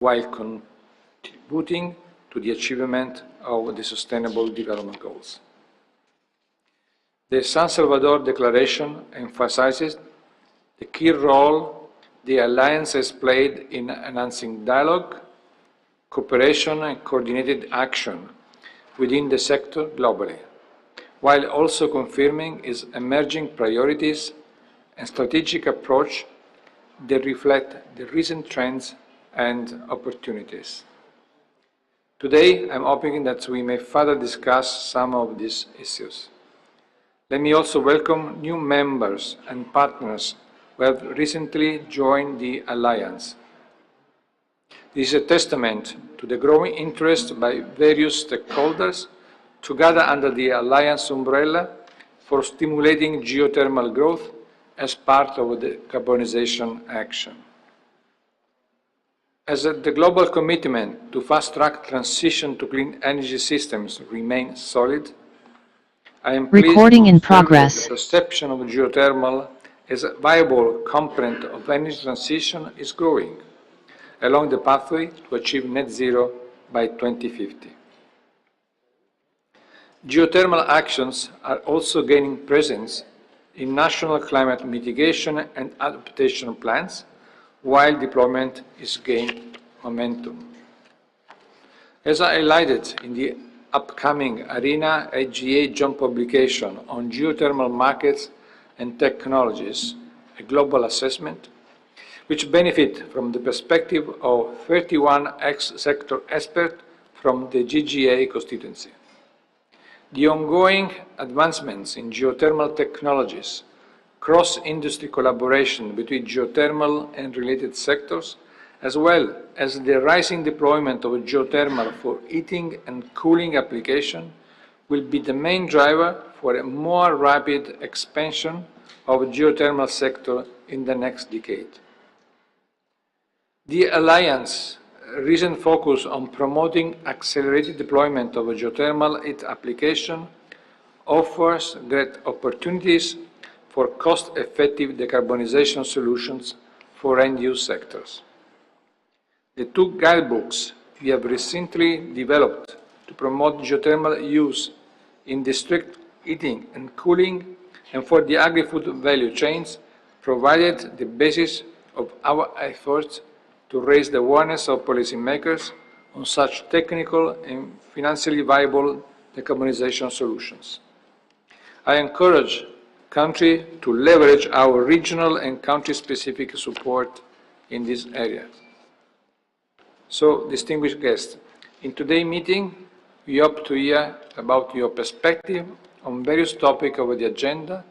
while contributing to the achievement of the Sustainable Development Goals. The San Salvador Declaration emphasizes the key role the Alliance has played in enhancing dialogue, cooperation and coordinated action within the sector globally, while also confirming its emerging priorities and strategic approach that reflect the recent trends and opportunities. Today, I'm hoping that we may further discuss some of these issues. Let me also welcome new members and partners who have recently joined the Alliance. This is a testament to the growing interest by various stakeholders to gather under the Alliance umbrella for stimulating geothermal growth as part of the decarbonization action. As the global commitment to fast-track transition to clean energy systems remains solid, I am pleased to confirm that the perception of geothermal as a viable component of energy transition is growing along the pathway to achieve net zero by 2050. Geothermal actions are also gaining presence in national climate mitigation and adaptation plans, while deployment is gaining momentum. As I highlighted in the upcoming ARENA IGA joint publication on geothermal markets and technologies, a global assessment, which benefit from the perspective of 31 ex-sector experts from the GGA constituency. The ongoing advancements in geothermal technologies, cross-industry collaboration between geothermal and related sectors, as well as the rising deployment of geothermal for heating and cooling application, will be the main driver for a more rapid expansion of the geothermal sector in the next decade. The Alliance's recent focus on promoting accelerated deployment of geothermal heat application offers great opportunities for cost-effective decarbonization solutions for end-use sectors. The two guidebooks we have recently developed to promote geothermal use in district heating and cooling and for the agri-food value chains provided the basis of our efforts to raise the awareness of policymakers on such technical and financially viable decarbonization solutions. I encourage countries to leverage our regional and country-specific support in this area. So, distinguished guests, in today's meeting, we hope to hear about your perspective on various topics of the agenda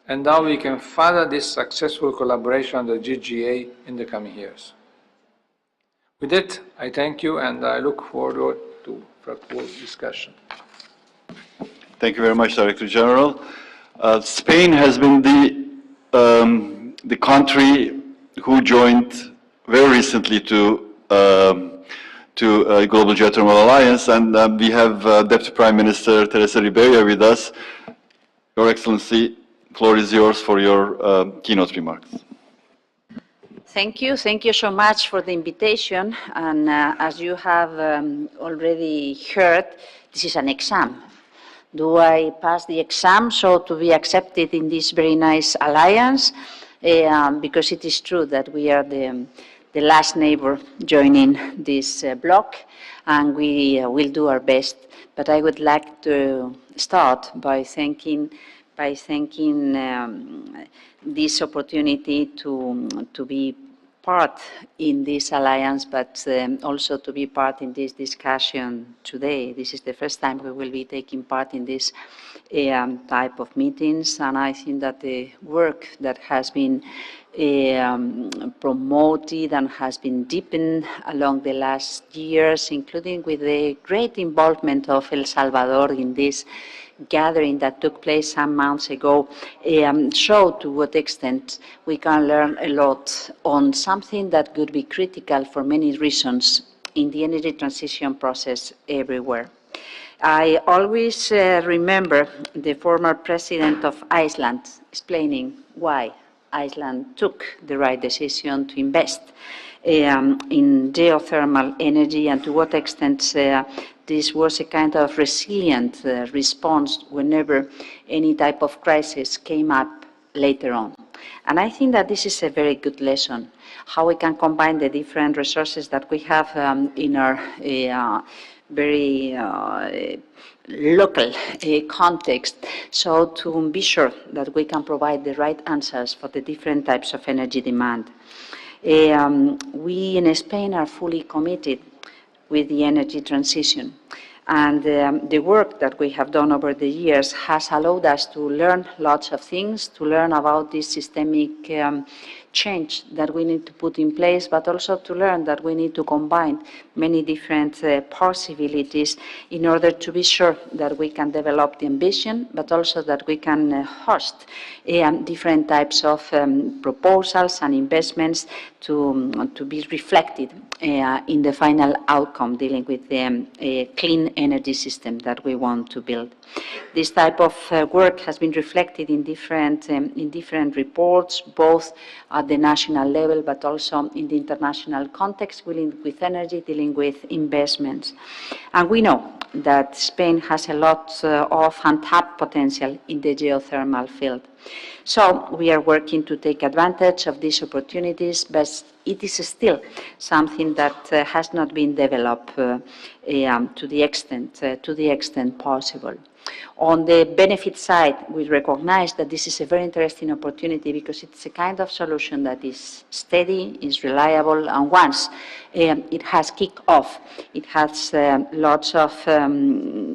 and how we can further this successful collaboration under GGA in the coming years. With that, I thank you and I look forward to fruitful discussion. Thank you very much, Director General. Spain has been the country who joined very recently to Global Geothermal Alliance, and we have Deputy Prime Minister Teresa Ribeira with us. Your Excellency, the floor is yours for your keynote remarks. Thank you so much for the invitation, and as you have already heard, this is an exam. Do I pass the exam so to be accepted in this very nice alliance? Because it is true that we are the last neighbor joining this bloc, and we will do our best. But I would like to start by thanking this opportunity to be part in this alliance, but also to be part in this discussion today. This is the first time we will be taking part in this type of meetings, and I think that the work that has been promoted and has been deepened along the last years, including with the great involvement of El Salvador in this gathering that took place some months ago, show to what extent we can learn a lot on something that could be critical for many reasons in the energy transition process everywhere. I always remember the former president of Iceland explaining why Iceland took the right decision to invest in geothermal energy, and to what extent this was a kind of resilient response whenever any type of crisis came up later on. And I think that this is a very good lesson, how we can combine the different resources that we have in our very local context, so to be sure that we can provide the right answers for the different types of energy demand. We in Spain are fully committed with the energy transition. And the work that we have done over the years has allowed us to learn lots of things, to learn about this systemic change that we need to put in place, but also to learn that we need to combine many different possibilities in order to be sure that we can develop the ambition, but also that we can host different types of proposals and investments to be reflected in the final outcome dealing with the clean energy system that we want to build. This type of work has been reflected in different reports, both at the national level but also in the international context, dealing with energy, dealing with investments. And we know that Spain has a lot of untapped potential in the geothermal field. So we are working to take advantage of these opportunities, but it is still something that has not been developed to the extent possible. On the benefit side, we recognize that this is a very interesting opportunity because it's a kind of solution that is steady, is reliable, and once it has kicked off, it has lots of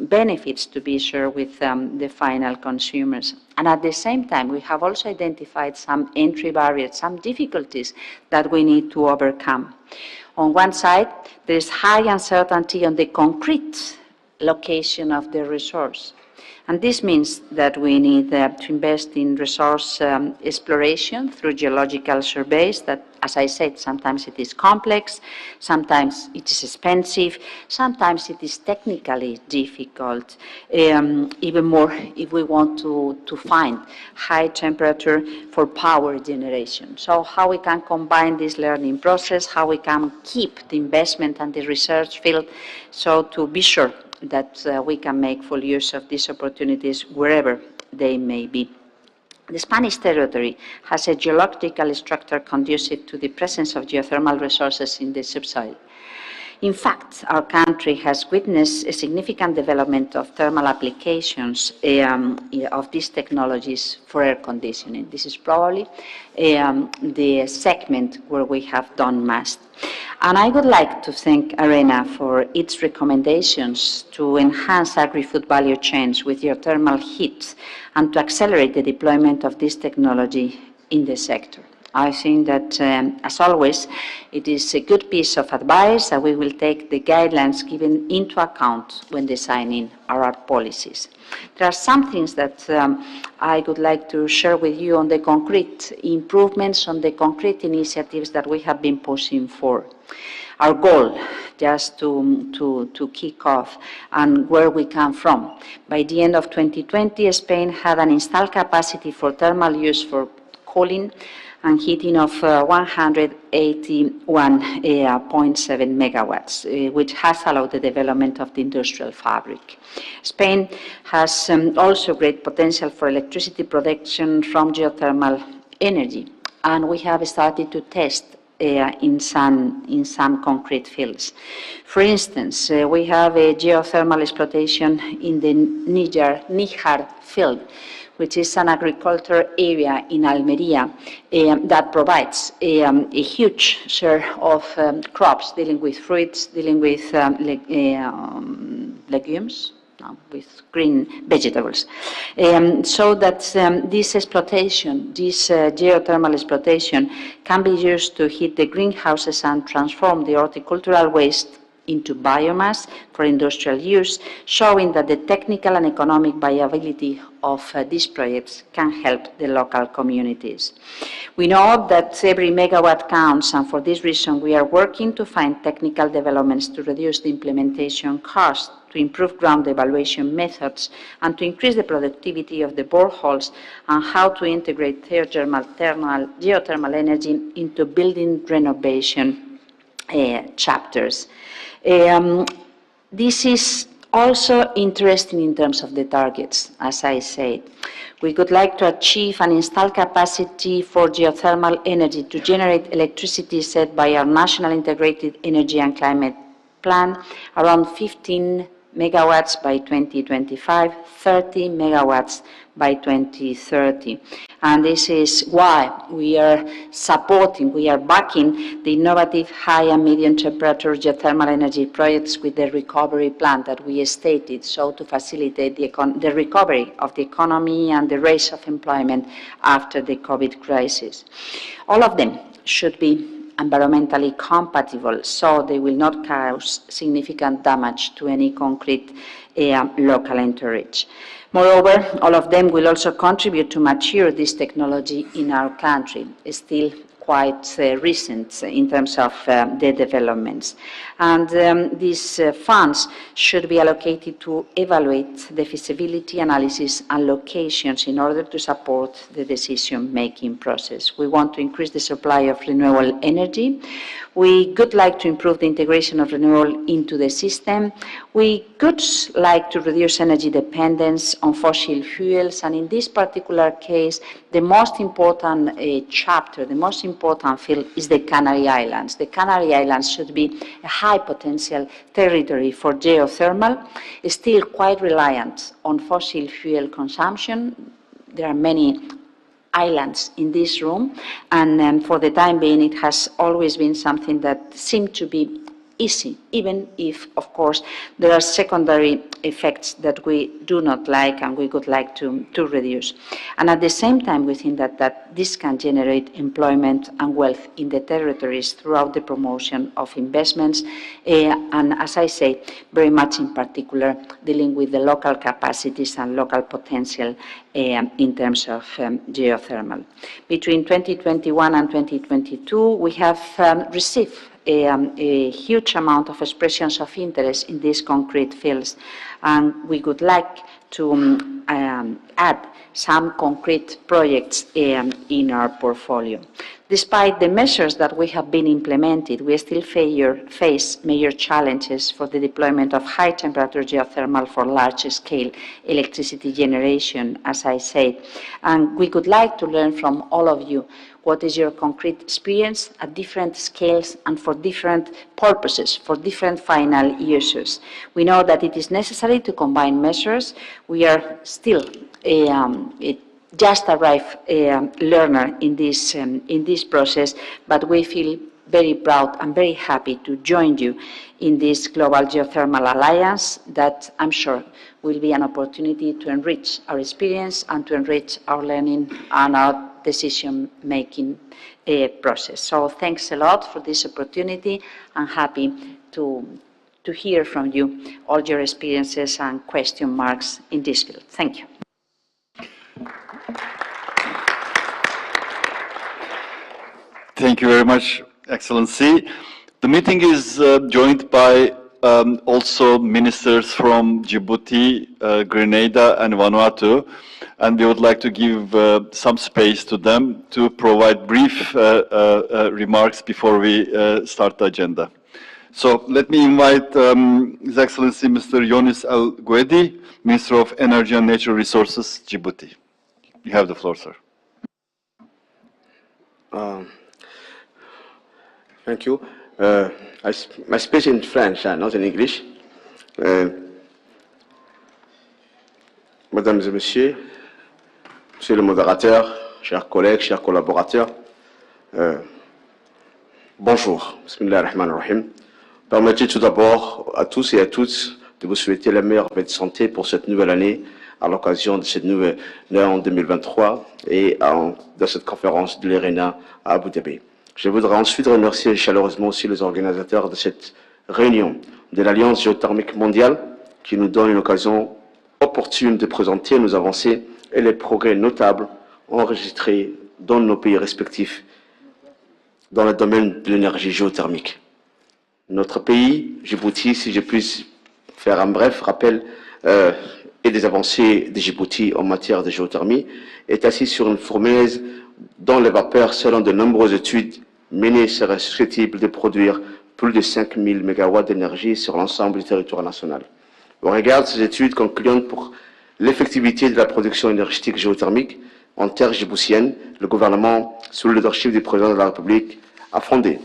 benefits to be shared with the final consumers. And at the same time, we have also identified some entry barriers, some difficulties that we need to overcome. On one side, there is high uncertainty on the concrete location of the resource. And this means that we need to invest in resource exploration through geological surveys that, as I said, sometimes it is complex, sometimes it is expensive, sometimes it is technically difficult, even more if we want to find high temperature for power generation. So how we can combine this learning process, how we can keep the investment and the research field, so to be sure that we can make full use of these opportunities wherever they may be. The Spanish territory has a geological structure conducive to the presence of geothermal resources in the subsoil. In fact, our country has witnessed a significant development of thermal applications of these technologies for air conditioning. This is probably the segment where we have done most. And I would like to thank ARENA for its recommendations to enhance agri-food value chains with geothermal heat and to accelerate the deployment of this technology in the sector. I think that, as always, it is a good piece of advice that we will take the guidelines given into account when designing our policies. There are some things that I would like to share with you on the concrete improvements, on the concrete initiatives that we have been pushing for. Our goal, just to kick off and where we come from. By the end of 2020, Spain had an installed capacity for thermal use for cooling and heating of 181.7 megawatts, which has allowed the development of the industrial fabric. Spain has also great potential for electricity production from geothermal energy, and we have started to test in some concrete fields. For instance, we have a geothermal exploitation in the Níjar field, which is an agricultural area in Almería that provides a huge share of crops, dealing with fruits, dealing with legumes, with green vegetables. So that this exploitation, this geothermal exploitation, can be used to heat the greenhouses and transform the horticultural waste into biomass for industrial use, showing that the technical and economic viability of these projects can help the local communities. We know that every megawatt counts, and for this reason we are working to find technical developments to reduce the implementation cost, to improve ground evaluation methods, and to increase the productivity of the boreholes, and how to integrate geothermal energy into building renovation chapters. This is also interesting in terms of the targets, as I said. We would like to achieve and install capacity for geothermal energy to generate electricity set by our National Integrated Energy and Climate Plan around 15 megawatts by 2025, 30 megawatts by 2030. And this is why we are supporting, we are backing the innovative high and medium temperature geothermal energy projects with the recovery plan that we stated, so to facilitate the recovery of the economy and the rise of employment after the COVID crisis. All of them should be environmentally compatible, so they will not cause significant damage to any concrete local entourage. Moreover, all of them will also contribute to mature this technology in our country. It's still quite recent in terms of the developments. And these funds should be allocated to evaluate the feasibility analysis and locations in order to support the decision-making process. We want to increase the supply of renewable energy. We would like to improve the integration of renewable into the system. We would like to reduce energy dependence on fossil fuels, and in this particular case, the most important chapter, the most important field is the Canary Islands. The Canary Islands should be a high potential territory for geothermal, still quite reliant on fossil fuel consumption. There are many islands in this room, and for the time being it has always been something that seemed to be easy, even if, of course, there are secondary effects that we do not like and we would like to reduce. And at the same time, we think that this can generate employment and wealth in the territories throughout the promotion of investments, and as I say, very much in particular, dealing with the local capacities and local potential in terms of geothermal. Between 2021 and 2022, we have received a huge amount of expressions of interest in these concrete fields, and we would like to add some concrete projects in our portfolio. Despite the measures that we have been implemented, we still face major challenges for the deployment of high-temperature geothermal for large-scale electricity generation, as I said. And we would like to learn from all of you what is your concrete experience at different scales and for different purposes, for different final uses. We know that it is necessary to combine measures. We are still just arrived learner in this process, but we feel very proud and very happy to join you in this Global Geothermal Alliance that I'm sure will be an opportunity to enrich our experience and to enrich our learning and our decision-making process. So thanks a lot for this opportunity. I'm happy to hear from you all your experiences and question marks in this field. Thank you. Thank you very much, Excellency. The meeting is joined by also ministers from Djibouti, Grenada, and Vanuatu, and we would like to give some space to them to provide brief remarks before we start the agenda. So let me invite His Excellency Mr. Yonis El Guedi, Minister of Energy and Natural Resources, Djibouti. You have the floor, sir. Thank you. I speak in French, not in English. Mesdames et Messieurs, Monsieur le modérateur, chers collègues, chers collaborateurs, bonjour. Bismillah ar-Rahman ar-Rahim. Permettez tout d'abord à tous et à toutes de vous souhaiter la meilleure paix de santé pour cette nouvelle année, à l'occasion de cette nouvelle année en 2023 et dans cette conférence de l'ERENA à Abu Dhabi. Je voudrais ensuite remercier chaleureusement aussi les organisateurs de cette réunion de l'Alliance géothermique mondiale qui nous donne une occasion opportune de présenter nos avancées et les progrès notables enregistrés dans nos pays respectifs dans le domaine de l'énergie géothermique. Notre pays, Djibouti, si je puis faire un bref rappel et des avancées de Djibouti en matière de géothermie, est assis sur une fournaise dont les vapeurs, selon de nombreuses études menées, seraient susceptibles de produire plus de 5000 MW d'énergie sur l'ensemble du territoire national. Au regard de ces études concluantes pour l'effectivité de la production énergétique géothermique en terre djiboutienne, le gouvernement, sous le leadership du président de la République, a fondé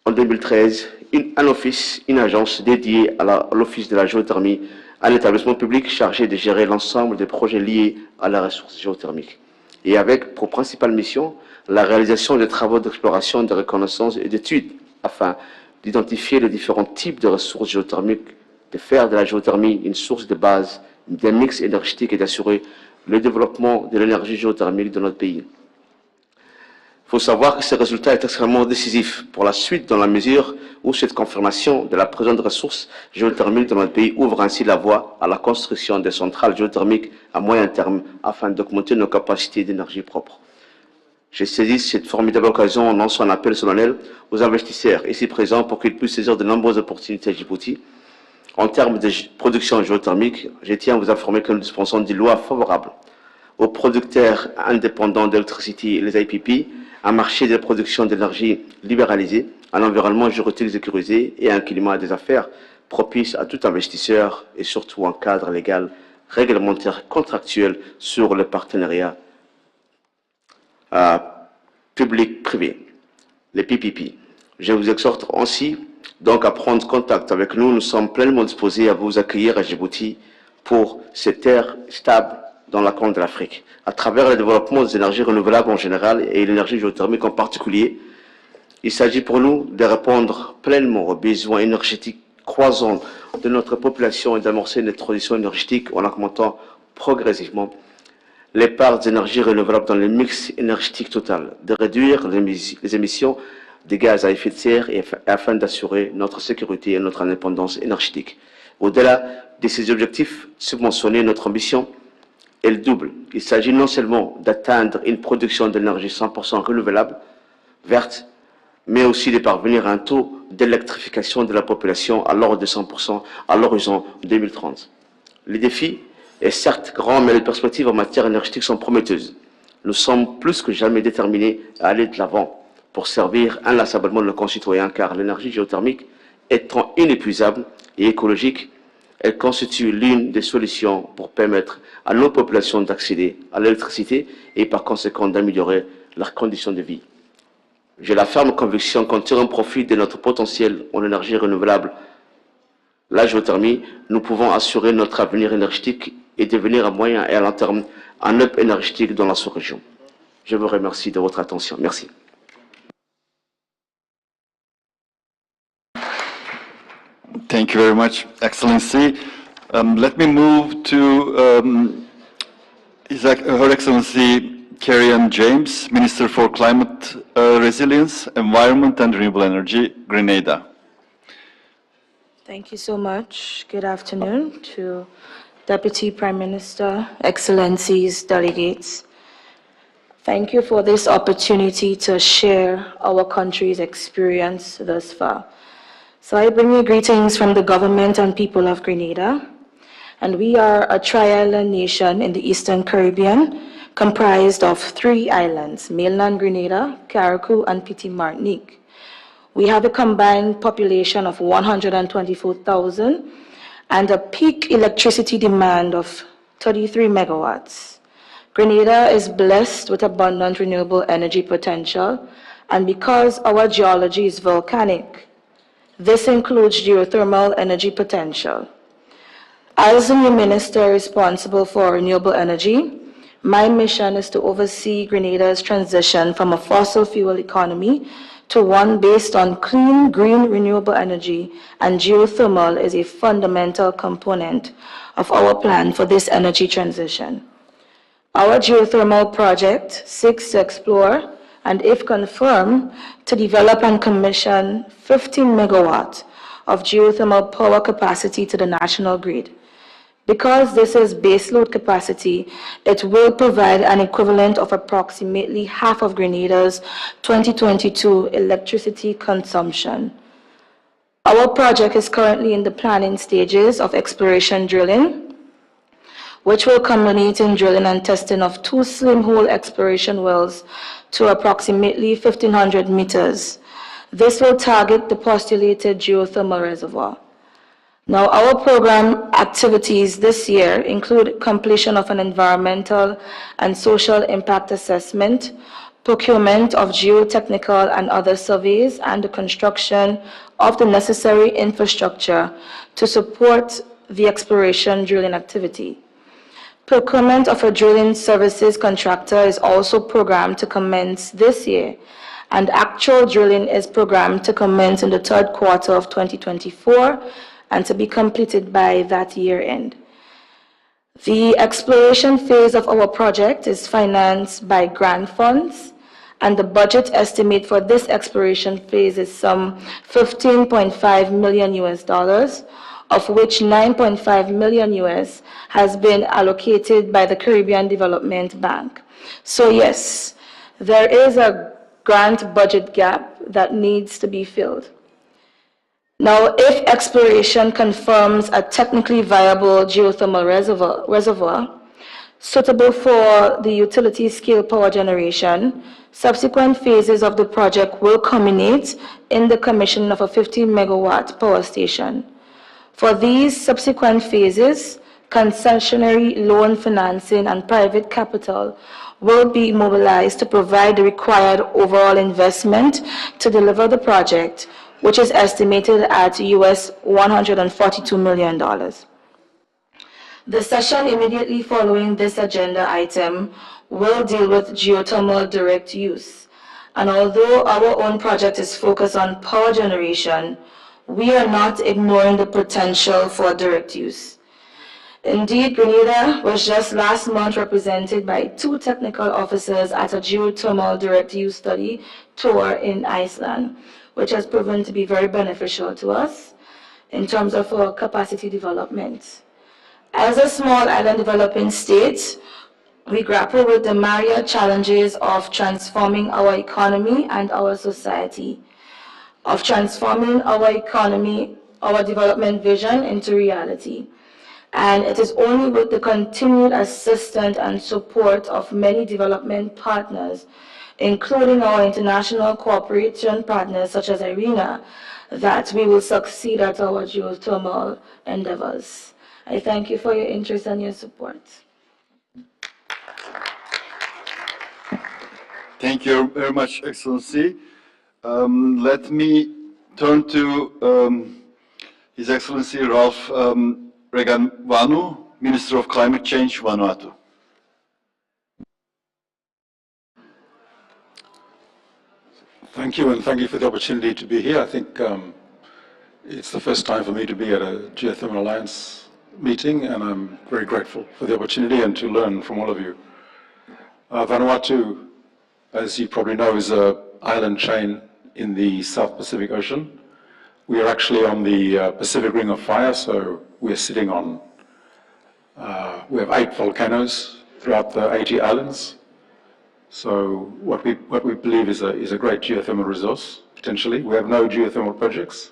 en 2013 un office, une agence dédiée à l'office de la géothermie, un établissement public chargé de gérer l'ensemble des projets liés à la ressource géothermique, et avec pour principale mission la réalisation des travaux d'exploration, de reconnaissance et d'études afin d'identifier les différents types de ressources géothermiques, de faire de la géothermie une source de base d'un mix énergétique et d'assurer le développement de l'énergie géothermique de notre pays. Il faut savoir que ce résultat est extrêmement décisif pour la suite dans la mesure où cette confirmation de la présence de ressources géothermiques dans notre pays ouvre ainsi la voie à la construction de centrales géothermiques à moyen terme afin d'augmenter nos capacités d'énergie propre. Je saisis cette formidable occasion en lançant un appel solennel aux investisseurs ici présents pour qu'ils puissent saisir de nombreuses opportunités à Djibouti. En termes de production géothermique, je tiens à vous informer que nous dispensons d'une loi favorable aux producteurs indépendants d'électricité, les IPP, un marché de production d'énergie libéralisé, un environnement juridique sécurisé et un climat des affaires propice à tout investisseur et surtout un cadre légal, réglementaire, contractuel sur le partenariat public-privé, les PPP. Je vous exhorte ainsi donc à prendre contact avec nous. Nous sommes pleinement disposés à vous accueillir à Djibouti pour ces terres stables dans la Corne de l'Afrique, à travers le développement des énergies renouvelables en général et l'énergie géothermique en particulier. Il s'agit pour nous de répondre pleinement aux besoins énergétiques croissants de notre population et d'amorcer une transition énergétique en augmentant progressivement les parts d'énergie renouvelable dans le mix énergétique total, de réduire les émissions de gaz à effet de serre et afin d'assurer notre sécurité et notre indépendance énergétique. Au-delà de ces objectifs subventionnés, notre ambition est le double. Il s'agit non seulement d'atteindre une production d'énergie 100% renouvelable, verte, mais aussi de parvenir à un taux d'électrification de la population à l'ordre de 100% à l'horizon 2030. Les défis est certes grand, mais les perspectives en matière énergétique sont prometteuses. Nous sommes plus que jamais déterminés à aller de l'avant pour servir inlassablement nos concitoyens, car l'énergie géothermique étant inépuisable et écologique, elle constitue l'une des solutions pour permettre à nos populations d'accéder à l'électricité et par conséquent d'améliorer leurs conditions de vie. J'ai la ferme conviction qu'en tirant profit de notre potentiel en énergie renouvelable, la géothermie, nous pouvons assurer notre avenir énergétique et devenir à moyen et à long terme un hub énergétique dans la sous-région. Je vous remercie de votre attention. Merci. Thank you very much, Excellency. Let me move to Her Excellency Carrie-Ann James, Minister for Climate Resilience, Environment and Renewable Energy, Grenada. Thank you so much. Good afternoon to Deputy Prime Minister, Excellencies, delegates. Thank you for this opportunity to share our country's experience thus far. So I bring you greetings from the government and people of Grenada. And we are a tri-island nation in the Eastern Caribbean, comprised of 3 islands, mainland Grenada, Carriacou, and Petite Martinique. We have a combined population of 124,000 and a peak electricity demand of 33 megawatts. Grenada is blessed with abundant renewable energy potential, and because our geology is volcanic, this includes geothermal energy potential. As the new minister responsible for renewable energy, my mission is to oversee Grenada's transition from a fossil fuel economy to one based on clean, green, renewable energy, and geothermal is a fundamental component of our plan for this energy transition. Our geothermal project seeks to explore and if confirmed, to develop and commission 15 megawatt of geothermal power capacity to the national grid. Because this is baseload capacity, it will provide an equivalent of approximately half of Grenada's 2022 electricity consumption. Our project is currently in the planning stages of exploration drilling, which will culminate in drilling and testing of 2 slim hole exploration wells to approximately 1,500 meters. This will target the postulated geothermal reservoir. Now, our program activities this year include completion of an environmental and social impact assessment, procurement of geotechnical and other surveys, and the construction of the necessary infrastructure to support the exploration drilling activity. Procurement of a drilling services contractor is also programmed to commence this year, and actual drilling is programmed to commence in the third quarter of 2024 and to be completed by that year end. The exploration phase of our project is financed by grant funds, and the budget estimate for this exploration phase is some $15.5 million US, of which $9.5 million US has been allocated by the Caribbean Development Bank. So yes, there is a grant budget gap that needs to be filled. Now, if exploration confirms a technically viable geothermal reservoir suitable for the utility scale power generation, subsequent phases of the project will culminate in the commission of a 15 megawatt power station. For these subsequent phases, concessionary loan financing and private capital will be mobilized to provide the required overall investment to deliver the project, which is estimated at US $142 million. The session immediately following this agenda item will deal with geothermal direct use. And although our own project is focused on power generation, we are not ignoring the potential for direct use. Indeed, Grenada was just last month represented by 2 technical officers at a geothermal direct use study tour in Iceland, which has proven to be very beneficial to us in terms of our capacity development. As a small island developing state, we grapple with the myriad challenges of transforming our economy and our society, of transforming our economy, our development vision into reality. And it is only with the continued assistance and support of many development partners, including our international cooperation partners such as IRENA, that we will succeed at our geothermal endeavors. I thank you for your interest and your support. Thank you very much, Excellency. Let me turn to His Excellency Ralph Reganwanu, Minister of Climate Change, Vanuatu. Thank you, and thank you for the opportunity to be here. I think it's the first time for me to be at a Geothermal Alliance meeting, and I'm very grateful for the opportunity and to learn from all of you. Vanuatu, as you probably know, is an island chain in the South Pacific Ocean. We are actually on the Pacific Ring of Fire, so we're sitting on, we have 8 volcanoes throughout the 80 islands. So what we believe is a great geothermal resource, potentially. We have no geothermal projects.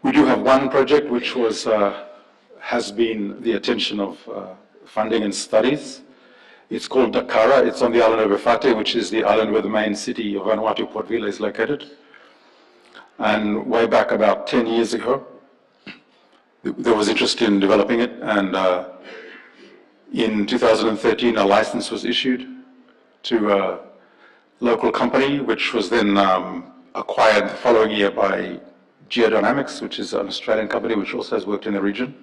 We do have one project which has been the attention of funding and studies. It's called Dakara. It's on the island of Efate, which is the island where the main city of Vanuatu, Port Vila, is located. And way back about 10 years ago, there was interest in developing it, and in 2013 a license was issued to a local company, which was then acquired the following year by Geodynamics, which is an Australian company which also has worked in the region.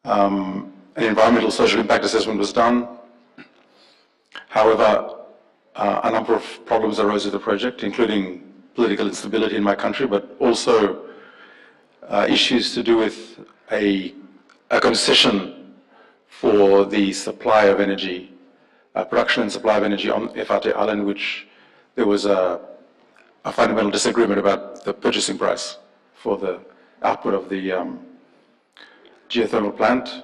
An environmental social impact assessment was done. However, a number of problems arose with the project, including political instability in my country, but also issues to do with a concession for the supply of energy production and supply of energy on FRT Island, which there was a fundamental disagreement about the purchasing price for the output of the geothermal plant.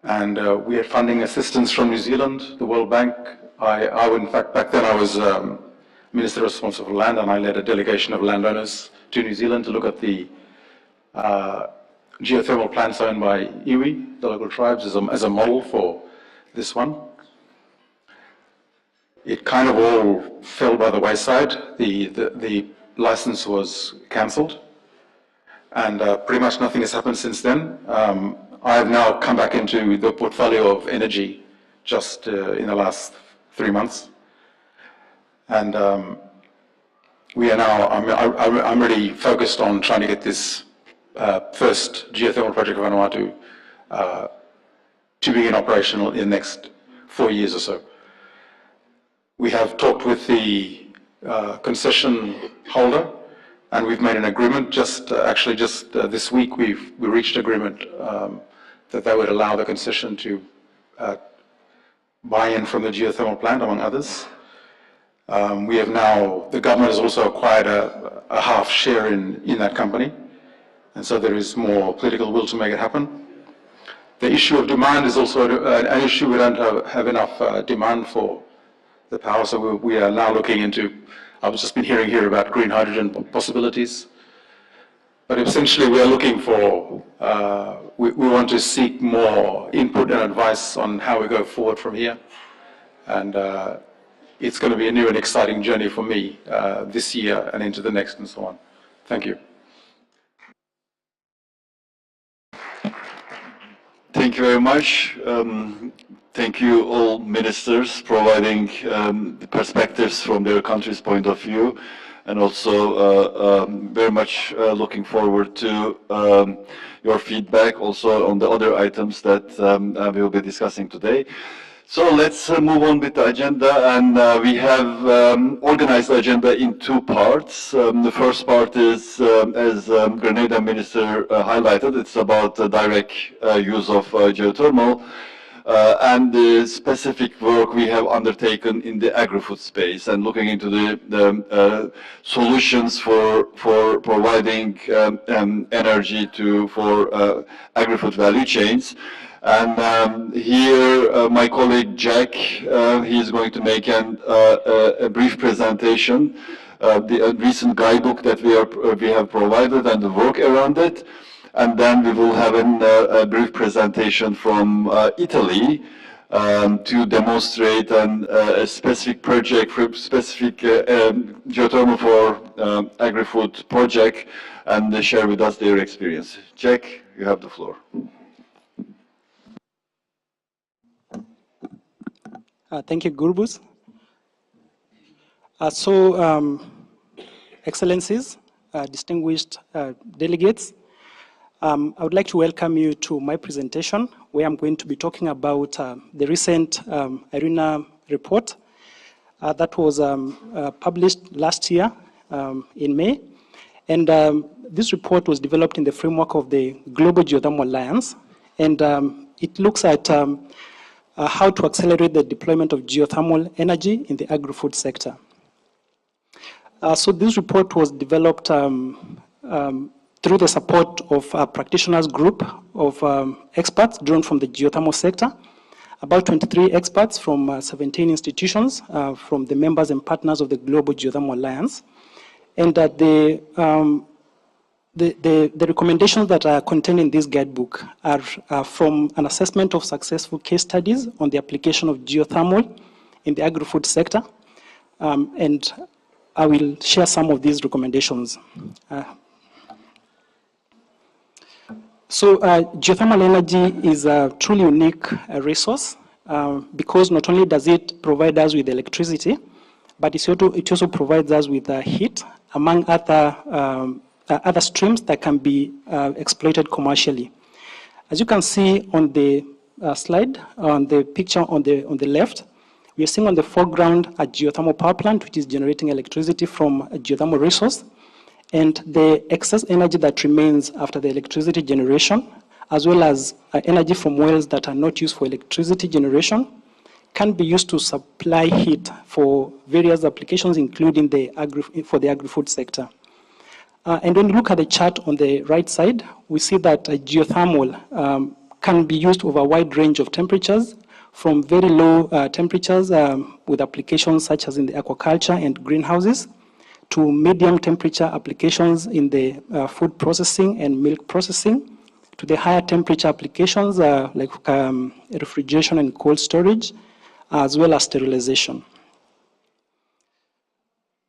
And we had funding assistance from New Zealand, the World Bank. In fact, back then I was Minister responsible for land, and I led a delegation of landowners to New Zealand to look at the geothermal plants owned by iwi, the local tribes, as a model for this one. It kind of all fell by the wayside. The license was cancelled, and pretty much nothing has happened since then. I have now come back into the portfolio of energy just in the last 3 months, and we are now. I'm really focused on trying to get this first geothermal project of Vanuatu to begin operational in the next 4 years or so. We have talked with the concession holder, and we've made an agreement. Just this week, we reached agreement that they would allow the concession to buy in from the geothermal plant, among others. We have now, the government has also acquired a half share in that company, and so there is more political will to make it happen. The issue of demand is also an issue. We don't have enough demand for the power, so we are now looking into, I've just been hearing here about green hydrogen possibilities, but essentially we are looking for, we want to seek more input and advice on how we go forward from here, and it's going to be a new and exciting journey for me this year and into the next and so on. Thank you. Thank you very much. Thank you all ministers providing the perspectives from their country's point of view, and also very much looking forward to your feedback also on the other items that we will be discussing today. So let's move on with the agenda, and we have organized the agenda in 2 parts. The first part is, as Grenada Minister highlighted, it's about the direct use of geothermal and the specific work we have undertaken in the agri-food space and looking into the solutions for providing energy for agri-food value chains. And here, my colleague Jack, he is going to make a brief presentation, the recent guidebook that we have provided and the work around it. And then we will have a brief presentation from Italy to demonstrate a specific project, for specific geothermal for agri-food project, and share with us their experience. Jack, you have the floor. Thank you, Gurbus. Excellencies, distinguished delegates, I would like to welcome you to my presentation, where I'm going to be talking about the recent IRENA report that was published last year in May. And this report was developed in the framework of the Global Geothermal Alliance, and it looks at how to accelerate the deployment of geothermal energy in the agri-food sector. So this report was developed through the support of a practitioners group of experts drawn from the geothermal sector, about 23 experts from 17 institutions, from the members and partners of the Global Geothermal Alliance. And that the recommendations that are contained in this guidebook are from an assessment of successful case studies on the application of geothermal in the agri-food sector. And I will share some of these recommendations. Geothermal energy is a truly unique resource because not only does it provide us with electricity, but it also provides us with heat, among other streams that can be exploited commercially. As you can see on the slide, on the picture on the left, we are seeing on the foreground a geothermal power plant, which is generating electricity from a geothermal resource, and the excess energy that remains after the electricity generation, as well as energy from wells that are not used for electricity generation, can be used to supply heat for various applications, including for the agri-food sector. And when you look at the chart on the right side, we see that geothermal can be used over a wide range of temperatures, from very low temperatures with applications such as in the aquaculture and greenhouses, to medium temperature applications in the food processing and milk processing, to the higher temperature applications like refrigeration and cold storage, as well as sterilization.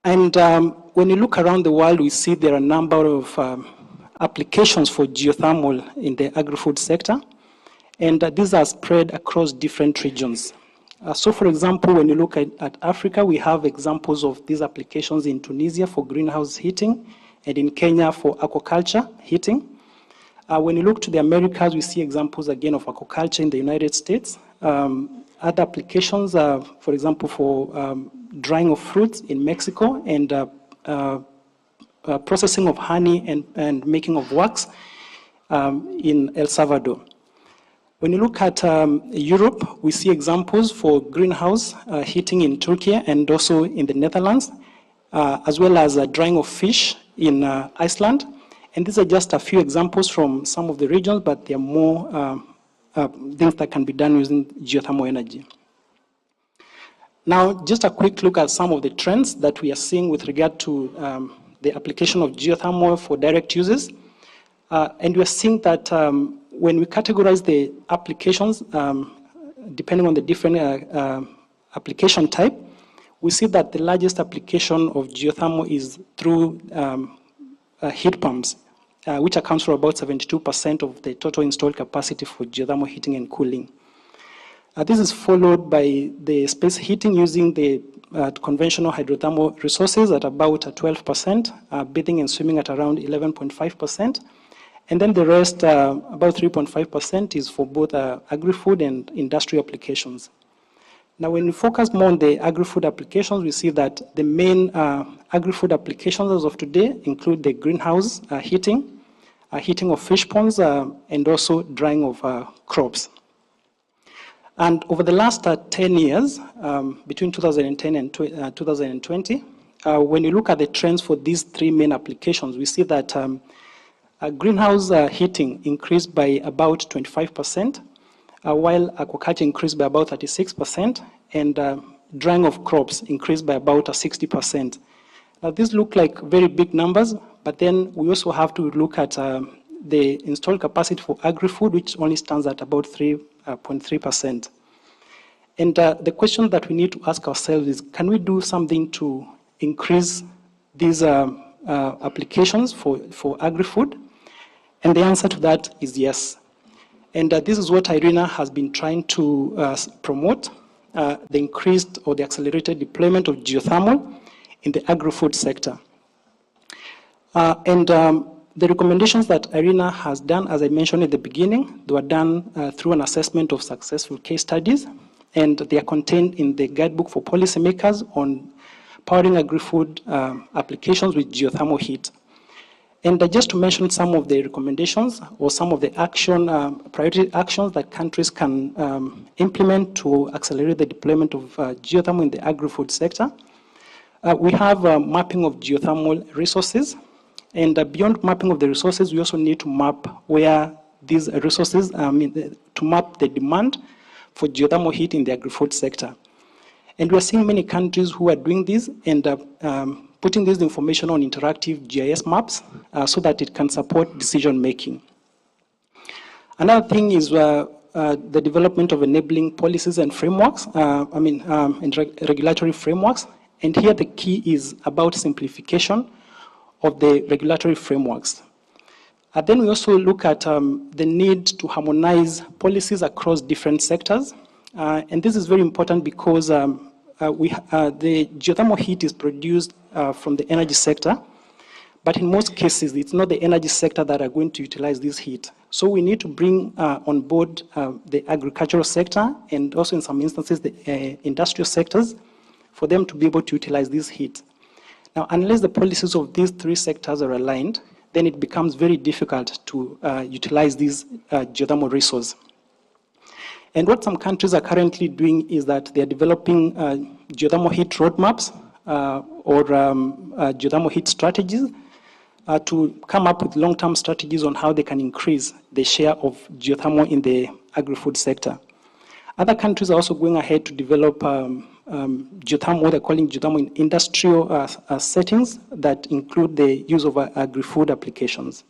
And when you look around the world, we see there are a number of applications for geothermal in the agri-food sector, and these are spread across different regions. So for example, when you look at Africa, we have examples of these applications in Tunisia for greenhouse heating, and in Kenya for aquaculture heating. When you look to the Americas, we see examples again of aquaculture in the United States. Other applications, for example, for drying of fruits in Mexico, and processing of honey and making of wax in El Salvador. When you look at Europe, we see examples for greenhouse heating in Turkey and also in the Netherlands, as well as drying of fish in Iceland. And these are just a few examples from some of the regions, but there are more things that can be done using geothermal energy. Now, just a quick look at some of the trends that we are seeing with regard to the application of geothermal for direct uses. And we are seeing that when we categorize the applications, depending on the different application type, we see that the largest application of geothermal is through heat pumps, which accounts for about 72% of the total installed capacity for geothermal heating and cooling. This is followed by the space heating using the conventional hydrothermal resources at about 12%, bathing and swimming at around 11.5%. And then the rest, about 3.5%, is for both agri-food and industrial applications. Now, when we focus more on the agri-food applications, we see that the main agri-food applications as of today include the greenhouse heating, heating of fish ponds, and also drying of crops. And over the last 10 years, between 2010 and 2020, when you look at the trends for these three main applications, we see that greenhouse heating increased by about 25%, while aquaculture increased by about 36%, and drying of crops increased by about 60%. Now, these look like very big numbers, but then we also have to look at the installed capacity for agri-food, which only stands at about 3.3%. And the question that we need to ask ourselves is, can we do something to increase these applications for agri-food? And the answer to that is yes. And this is what IRENA has been trying to promote, the increased or the accelerated deployment of geothermal in the agri-food sector. The recommendations that IRENA has done, as I mentioned at the beginning, they were done through an assessment of successful case studies, and they are contained in the guidebook for policymakers on powering agri-food applications with geothermal heat. And just to mention some of the recommendations or some of the priority actions that countries can implement to accelerate the deployment of geothermal in the agri-food sector. We have mapping of geothermal resources. And beyond mapping of the resources, we also need to map where these resources, to map the demand for geothermal heat in the agri-food sector. And we are seeing many countries who are doing this and putting this information on interactive GIS maps so that it can support decision making. Another thing is the development of enabling policies and frameworks, and regulatory frameworks. And here the key is about simplification of the regulatory frameworks. Then we also look at the need to harmonize policies across different sectors. And this is very important because the geothermal heat is produced from the energy sector, but in most cases, it's not the energy sector that are going to utilize this heat. So we need to bring on board the agricultural sector and also in some instances the industrial sectors for them to be able to utilize this heat. Now, unless the policies of these three sectors are aligned, then it becomes very difficult to utilize this geothermal resource. And what some countries are currently doing is that they're developing geothermal heat roadmaps or geothermal heat strategies to come up with long-term strategies on how they can increase the share of geothermal in the agri-food sector. Other countries are also going ahead to develop geothermal, what they're calling geothermal in industrial settings that include the use of agri-food applications.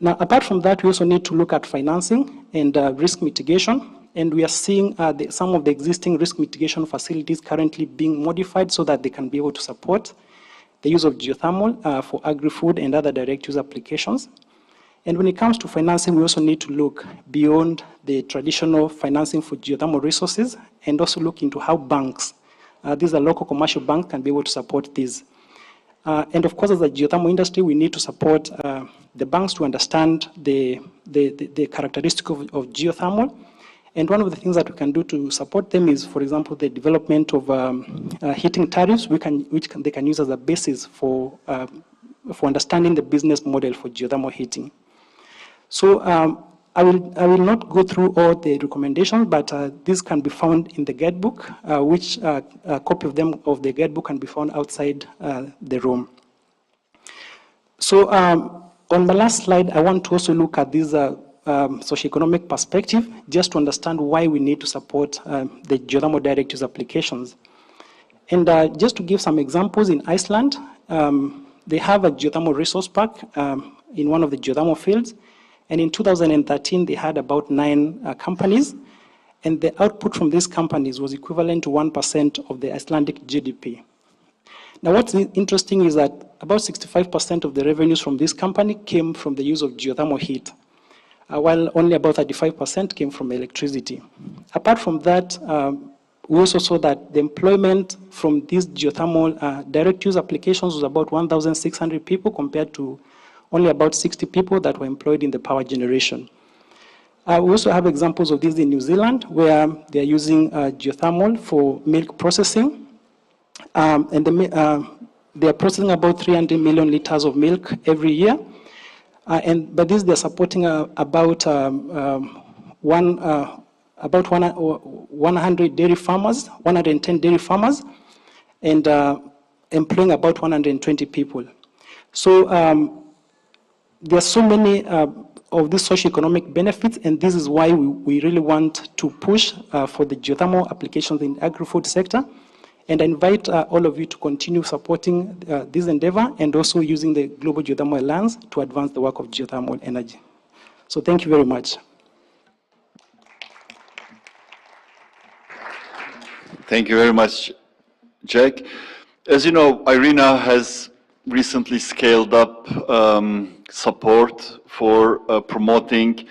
Now, apart from that, we also need to look at financing and risk mitigation. And we are seeing some of the existing risk mitigation facilities currently being modified so that they can be able to support the use of geothermal for agri-food and other direct use applications. And when it comes to financing, we also need to look beyond the traditional financing for geothermal resources and also look into how banks, these are local commercial banks, can be able to support these. And of course, as a geothermal industry, we need to support the banks to understand the characteristic of geothermal. And one of the things that we can do to support them is, for example, the development of heating tariffs, which they can use as a basis for understanding the business model for geothermal heating. So I will not go through all the recommendations, but these can be found in the guidebook, which a copy of the guidebook can be found outside the room. So on my last slide, I want to also look at this socioeconomic perspective, just to understand why we need to support the geothermal direct use applications. And just to give some examples, in Iceland, they have a geothermal resource park in one of the geothermal fields. And in 2013, they had about 9 companies. And the output from these companies was equivalent to 1% of the Icelandic GDP. Now, what's interesting is that about 65% of the revenues from this company came from the use of geothermal heat, while only about 35% came from electricity. Apart from that, we also saw that the employment from these geothermal direct use applications was about 1,600 people compared to only about 60 people that were employed in the power generation. We also have examples of this in New Zealand, where they're using geothermal for milk processing. And they're processing about 300 million liters of milk every year. And by this, they're supporting about 100 dairy farmers, 110 dairy farmers, and employing about 120 people. So there are so many of these socioeconomic benefits, and this is why we really want to push for the geothermal applications in the agri-food sector. And I invite all of you to continue supporting this endeavor and also using the Global Geothermal Alliance to advance the work of geothermal energy. So thank you very much. Thank you very much, Jack. As you know, IRENA has recently scaled up support for promoting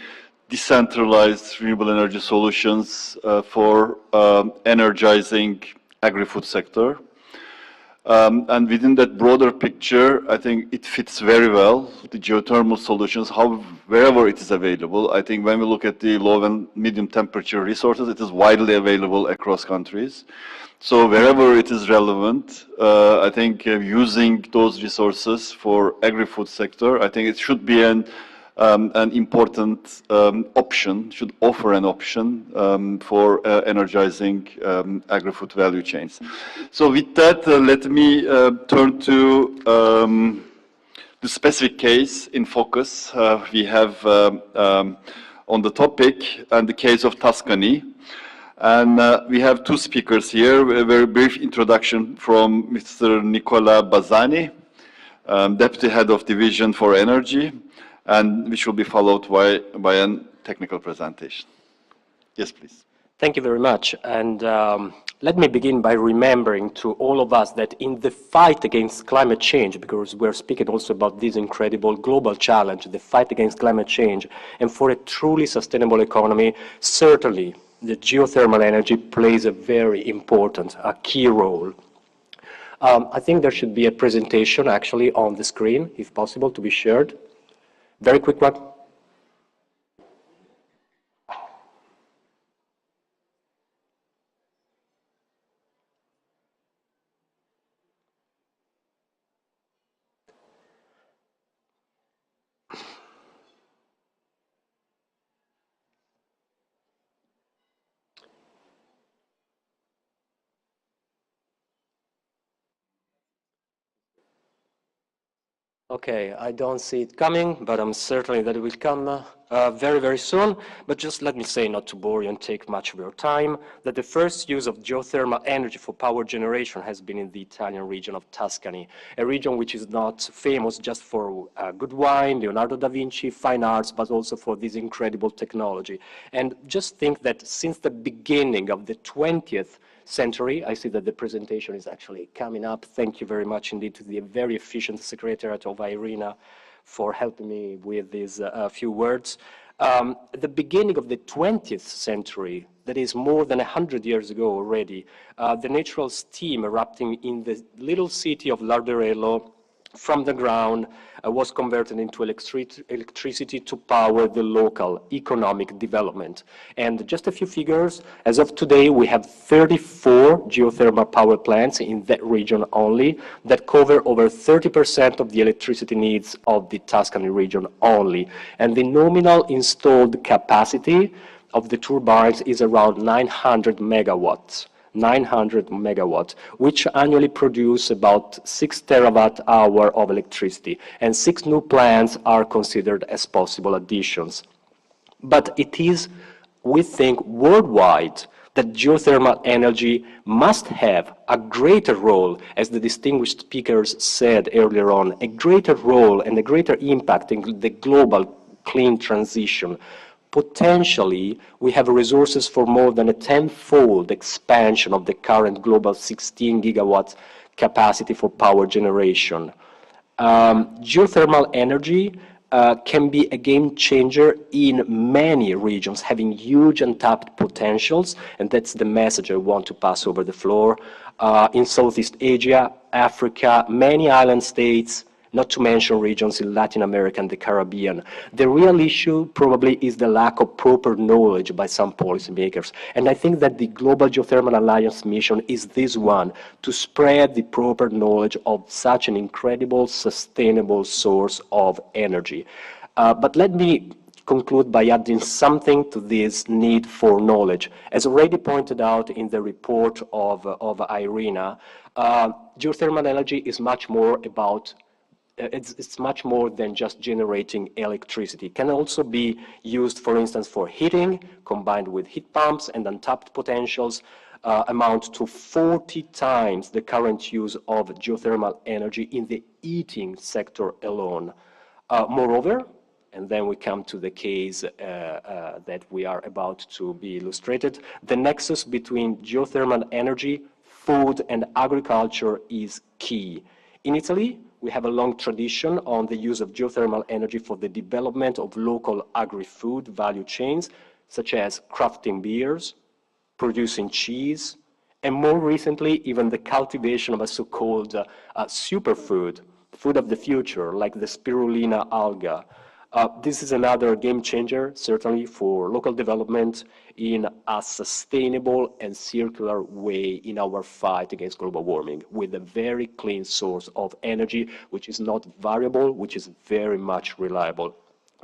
decentralized renewable energy solutions for energizing agri-food sector. And within that broader picture, I think it fits very well, the geothermal solutions, wherever it is available. I think when we look at the low and medium temperature resources, it is widely available across countries. So wherever it is relevant, I think using those resources for agri-food sector, I think it should be an important option, should offer an option for energizing agri-food value chains. So with that, let me turn to the specific case in focus we have on the topic, and the case of Tuscany. And we have 2 speakers here. A very brief introduction from Mr. Nicola Bazzani, Deputy Head of Division for Energy, and which will be followed by a technical presentation. Yes, please. Thank you very much. And let me begin by remembering to all of us that in the fight against climate change, because we're speaking also about this incredible global challenge, the fight against climate change, and for a truly sustainable economy, certainly the geothermal energy plays a very important, a key role. I think there should be a presentation actually on the screen, if possible, to be shared. Very quick one. Okay, I don't see it coming, but I'm certain that it will come very, very soon. But just let me say, not to bore you and take much of your time, that the first use of geothermal energy for power generation has been in the Italian region of Tuscany, a region which is not famous just for good wine, Leonardo da Vinci, fine arts, but also for this incredible technology. And just think that since the beginning of the 20th century. I see that the presentation is actually coming up. Thank you very much indeed to the very efficient secretariat of Irina for helping me with these few words. At the beginning of the 20th century, that is more than 100 years ago already, the natural steam erupting in the little city of Larderello from the ground was converted into electricity to power the local economic development. And just a few figures, as of today, we have 34 geothermal power plants in that region only that cover over 30% of the electricity needs of the Tuscany region only. And the nominal installed capacity of the turbines is around 900 megawatts. 900 megawatts, which annually produce about 6 terawatt-hour of electricity, and 6 new plants are considered as possible additions. But it is, we think, worldwide that geothermal energy must have a greater role, as the distinguished speakers said earlier on, a greater role and a greater impact in the global clean transition. Potentially, we have resources for more than a tenfold expansion of the current global 16 gigawatts capacity for power generation. Geothermal energy can be a game changer in many regions, having huge untapped potentials, and that's the message I want to pass over the floor. In Southeast Asia, Africa, many island states, not to mention regions in Latin America and the Caribbean. The real issue probably is the lack of proper knowledge by some policymakers. And I think that the Global Geothermal Alliance mission is this one, to spread the proper knowledge of such an incredible, sustainable source of energy. But let me conclude by adding something to this need for knowledge. As already pointed out in the report of Irina, geothermal energy is much more about it's much more than just generating electricity. It can also be used, for instance, for heating, combined with heat pumps, and untapped potentials amount to 40 times the current use of geothermal energy in the heating sector alone. Moreover, and then we come to the case that we are about to be illustrated, the nexus between geothermal energy, food, and agriculture is key. In Italy, we have a long tradition on the use of geothermal energy for the development of local agri-food value chains, such as crafting beers, producing cheese, and more recently, even the cultivation of a so-called superfood, food of the future, like the spirulina alga. This is another game changer, certainly for local development in a sustainable and circular way in our fight against global warming, with a very clean source of energy, which is not variable, which is very much reliable.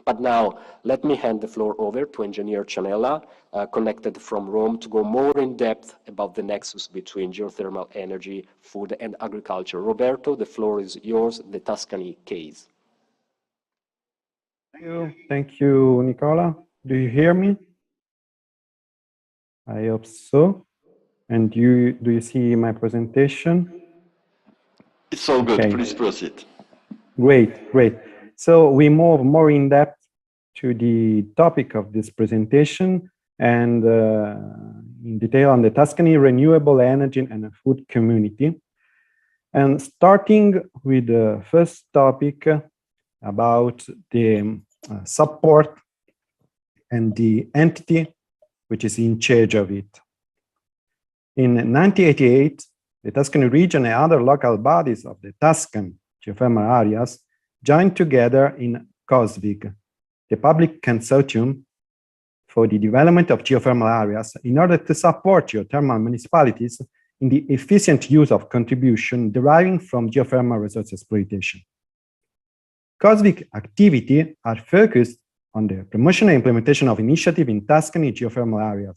But now, let me hand the floor over to Engineer Cianella, connected from Rome, to go more in depth about the nexus between geothermal energy, food, and agriculture. Roberto, the floor is yours, the Tuscany case. Thank you, Nicola. Do you hear me? I hope so. And do you see my presentation? It's all good. Okay. Please proceed. Great, great. So we move more in depth to the topic of this presentation and in detail on the Tuscany renewable energy and food community. And starting with the first topic about the support and the entity which is in charge of it. In 1988, the Tuscany region and other local bodies of the Tuscan geothermal areas joined together in COSVIG, the public consortium for the development of geothermal areas, in order to support geothermal municipalities in the efficient use of contribution deriving from geothermal resource exploitation. COSVIG activity are focused on the promotion and implementation of initiatives in Tuscany geothermal areas,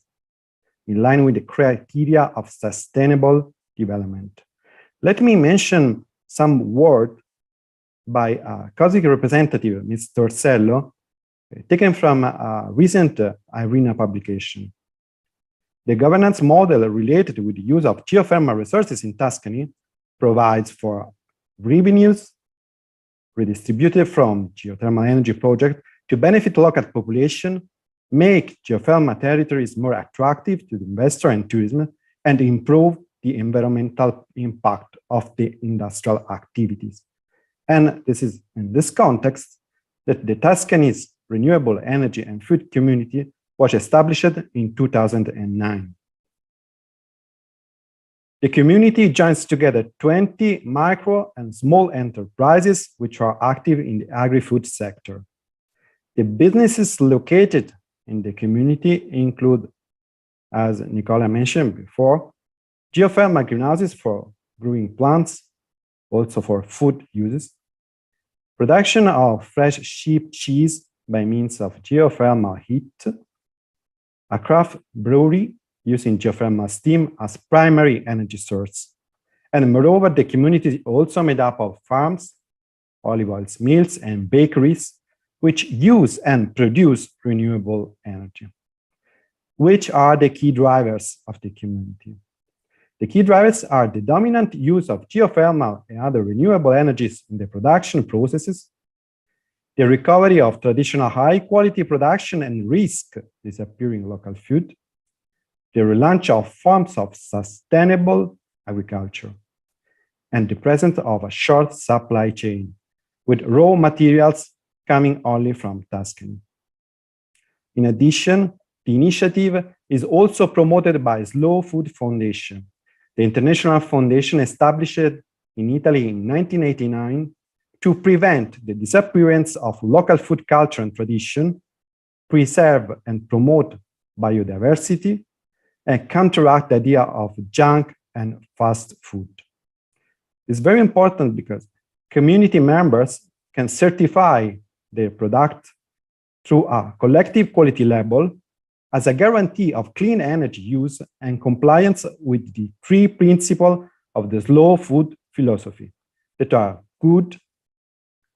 in line with the criteria of sustainable development. Let me mention some words by a COSIC representative, Mr. Torsello, taken from a recent IRENA publication. The governance model related with the use of geothermal resources in Tuscany provides for revenues redistributed from geothermal energy projects to benefit local population, make geothermal territories more attractive to the investor and tourism, and improve the environmental impact of the industrial activities. And this is in this context that the Tuscany's Renewable Energy and Food Community was established in 2009. The community joins together 20 micro and small enterprises which are active in the agri-food sector. The businesses located in the community include, as Nicola mentioned before, geothermal greenhouses for growing plants, also for food uses, production of fresh sheep cheese by means of geothermal heat, a craft brewery using geothermal steam as primary energy source. And moreover, the community is also made up of farms, olive oil mills, and bakeries, which use and produce renewable energy. Which are the key drivers of the community? The key drivers are the dominant use of geothermal and other renewable energies in the production processes, the recovery of traditional high-quality production and risk disappearing local food, the relaunch of forms of sustainable agriculture, and the presence of a short supply chain, with raw materials coming only from Tuscany. In addition, the initiative is also promoted by Slow Food Foundation, the international foundation established in Italy in 1989 to prevent the disappearance of local food culture and tradition, preserve and promote biodiversity, and counteract the idea of junk and fast food. It's very important because community members can certify their product through a collective quality label as a guarantee of clean energy use and compliance with the 3 principles of the slow food philosophy that are good,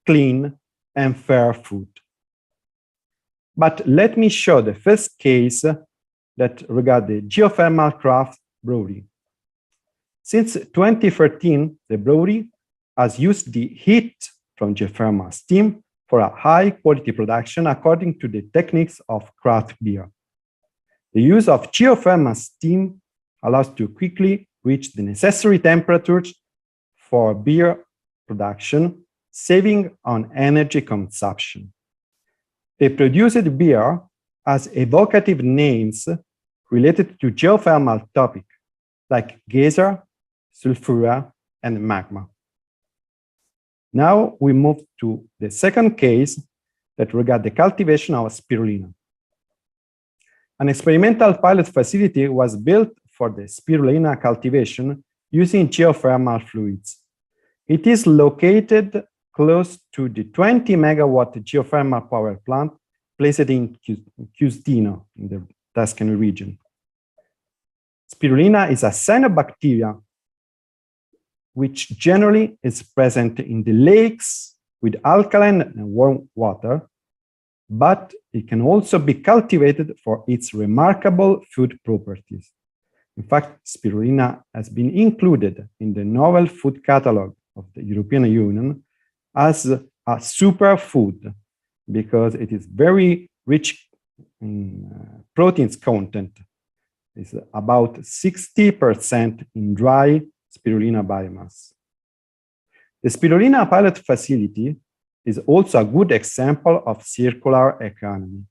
clean, and fair food. But let me show the first case that regards the geothermal craft brewery. Since 2013, the brewery has used the heat from geothermal steam for a high-quality production according to the techniques of craft beer. The use of geothermal steam allows to quickly reach the necessary temperatures for beer production, saving on energy consumption. The produced beer has evocative names related to geothermal topic, like geyser, sulfura, and magma. Now we move to the second case that regards the cultivation of spirulina. An experimental pilot facility was built for the spirulina cultivation using geothermal fluids. It is located close to the 20 megawatt geothermal power plant placed in Chiusdino in the Tuscany region. Spirulina is a cyanobacteria which generally is present in the lakes with alkaline and warm water, but it can also be cultivated for its remarkable food properties. In fact, spirulina has been included in the Novel Food Catalog of the European Union as a superfood because it is very rich in proteins content. It's about 60% in dry spirulina biomass. The spirulina pilot facility is also a good example of circular economy.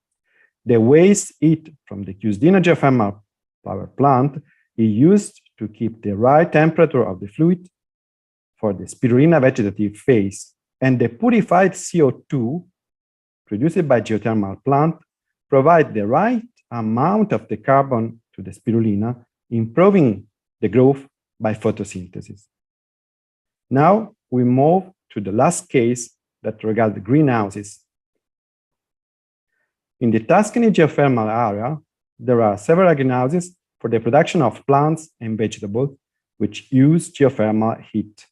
The waste heat from the Chiusdino geothermal power plant is used to keep the right temperature of the fluid for the spirulina vegetative phase, and the purified CO2 produced by geothermal plant provide the right amount of the carbon to the spirulina, improving the growth by photosynthesis. Now we move to the last case that regards the greenhouses. In the Tuscany geothermal area, there are several greenhouses for the production of plants and vegetables which use geothermal heat.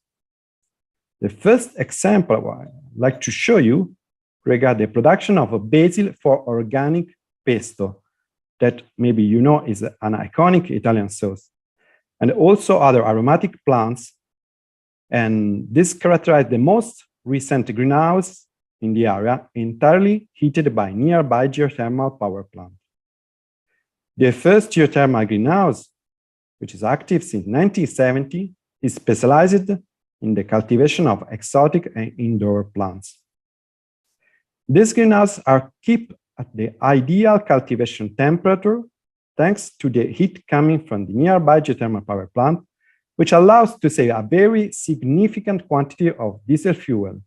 The first example like to show you regarding the production of a basil for organic pesto that maybe you know is an iconic Italian sauce, and also other aromatic plants. And this characterized the most recent greenhouse in the area, entirely heated by nearby geothermal power plant. The first geothermal greenhouse, which is active since 1970, is specialized in the cultivation of exotic and indoor plants. These greenhouses are kept at the ideal cultivation temperature thanks to the heat coming from the nearby geothermal power plant, which allows to save a very significant quantity of diesel fuel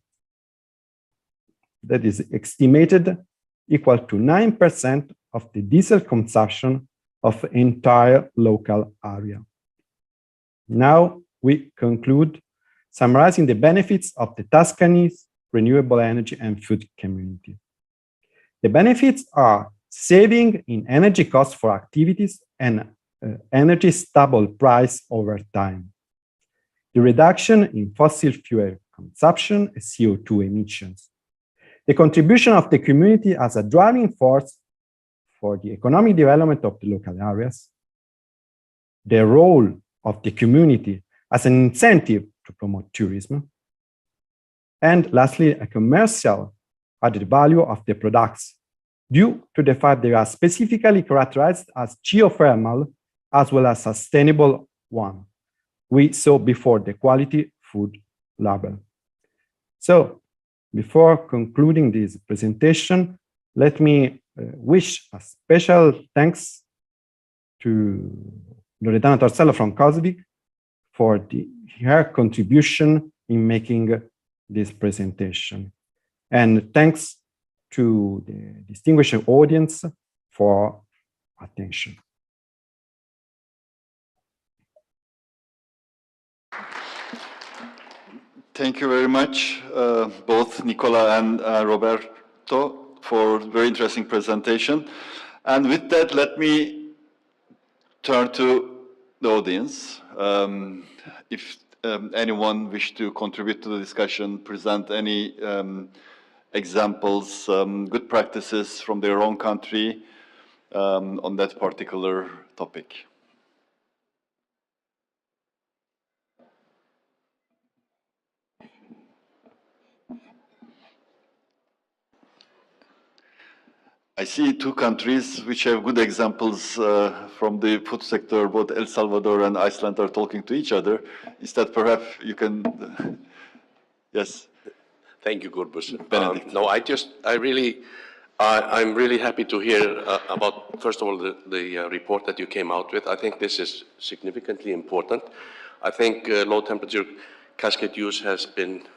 that is estimated equal to 9% of the diesel consumption of the entire local area. Now we conclude summarizing the benefits of the Tuscany's renewable energy and food community. The benefits are saving in energy costs for activities and energy stable price over time, the reduction in fossil fuel consumption and CO2 emissions, the contribution of the community as a driving force for the economic development of the local areas, the role of the community as an incentive to promote tourism, and lastly, a commercial added value of the products due to the fact they are specifically characterized as geothermal as well as sustainable one. We saw before the quality food label. So before concluding this presentation, let me wish a special thanks to Loredana Torsello from COSVIC for her contribution in making this presentation. And thanks to the distinguished audience for attention. Thank you very much, both Nicola and Roberto, for very interesting presentation. And with that, let me turn to the audience. If anyone wish to contribute to the discussion, present any examples, good practices from their own country on that particular topic. I see two countries which have good examples from the food sector. Both El Salvador and Iceland are talking to each other. Is that perhaps you can, yes? Thank you, Gurbus. Benedict. No, I'm really happy to hear about, first of all, the report that you came out with. I think this is significantly important. I think low temperature cascade use has been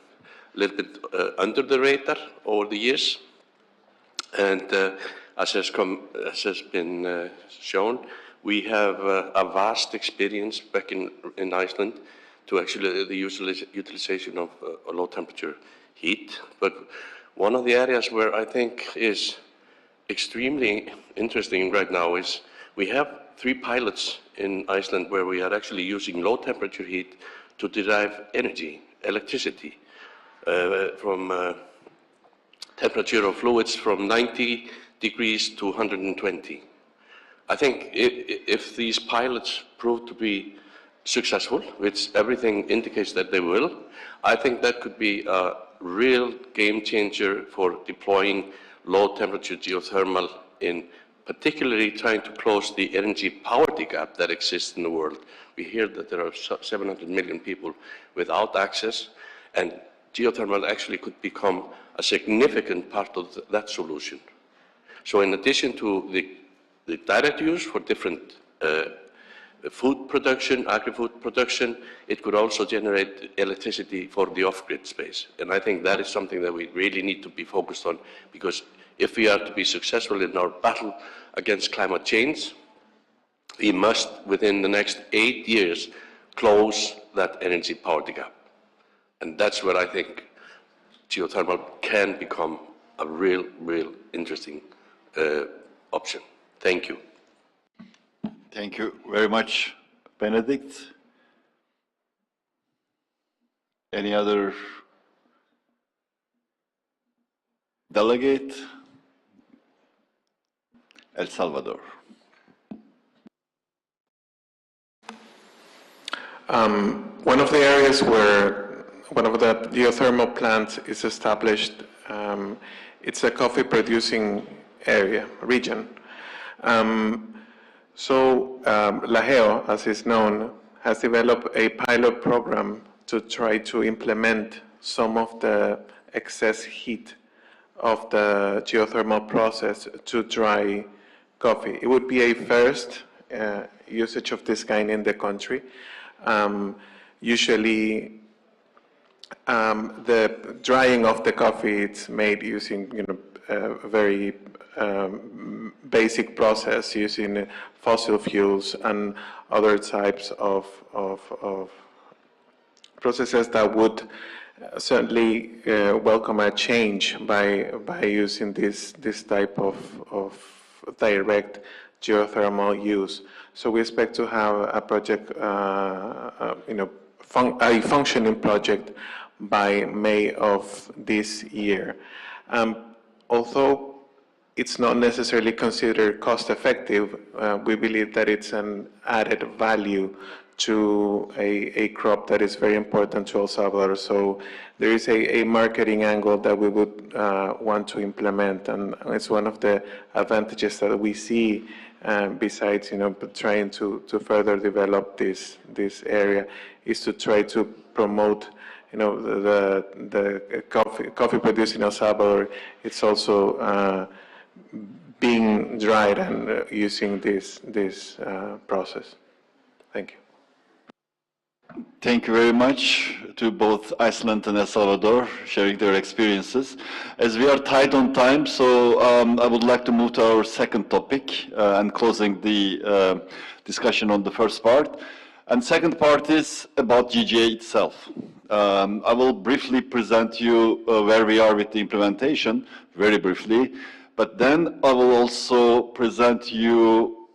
a little bit under the radar over the years. And as has been shown, we have a vast experience back in Iceland to actually the utilization of low temperature heat. But one of the areas where I think is extremely interesting right now is we have 3 pilots in Iceland where we are actually using low temperature heat to derive energy, electricity, from temperature of fluids from 90 degrees to 120. I think if these pilots prove to be successful, which everything indicates that they will, I think that could be a real game changer for deploying low temperature geothermal in particularly trying to close the energy poverty gap that exists in the world. We hear that there are 700 million people without access, and geothermal actually could become a significant part of that solution. So in addition to the direct use for different food production, agri-food production, it could also generate electricity for the off-grid space. And I think that is something that we really need to be focused on, because if we are to be successful in our battle against climate change, we must, within the next 8 years, close that energy poverty gap. And that's where I think geothermal can become a real interesting option. Thank you. Thank you very much, Benedict. Any other delegate, El Salvador. One of the areas where one of the geothermal plants is established, it's a coffee producing region. Lajeo, as is known, has developed a pilot program to try to implement some of the excess heat of the geothermal process to dry coffee. It would be a first usage of this kind in the country. Usually, the drying of the coffee, it's made using a very basic process using fossil fuels and other types of processes that would certainly welcome a change by using this type of direct geothermal use. So we expect to have a project, a functioning project by May of this year. Although it's not necessarily considered cost effective, we believe that it's an added value to a crop that is very important to El Salvador. So there is a marketing angle that we would want to implement, and it's one of the advantages that we see. Besides, trying to further develop this area, is to try to promote, the coffee produced in El Salvador. It's also being dried and using this process. Thank you. Thank you very much to both Iceland and El Salvador sharing their experiences. As we are tight on time, so I would like to move to our second topic and closing the discussion on the first part. And second part is about GGA itself. I will briefly present you where we are with the implementation, very briefly, but then I will also present you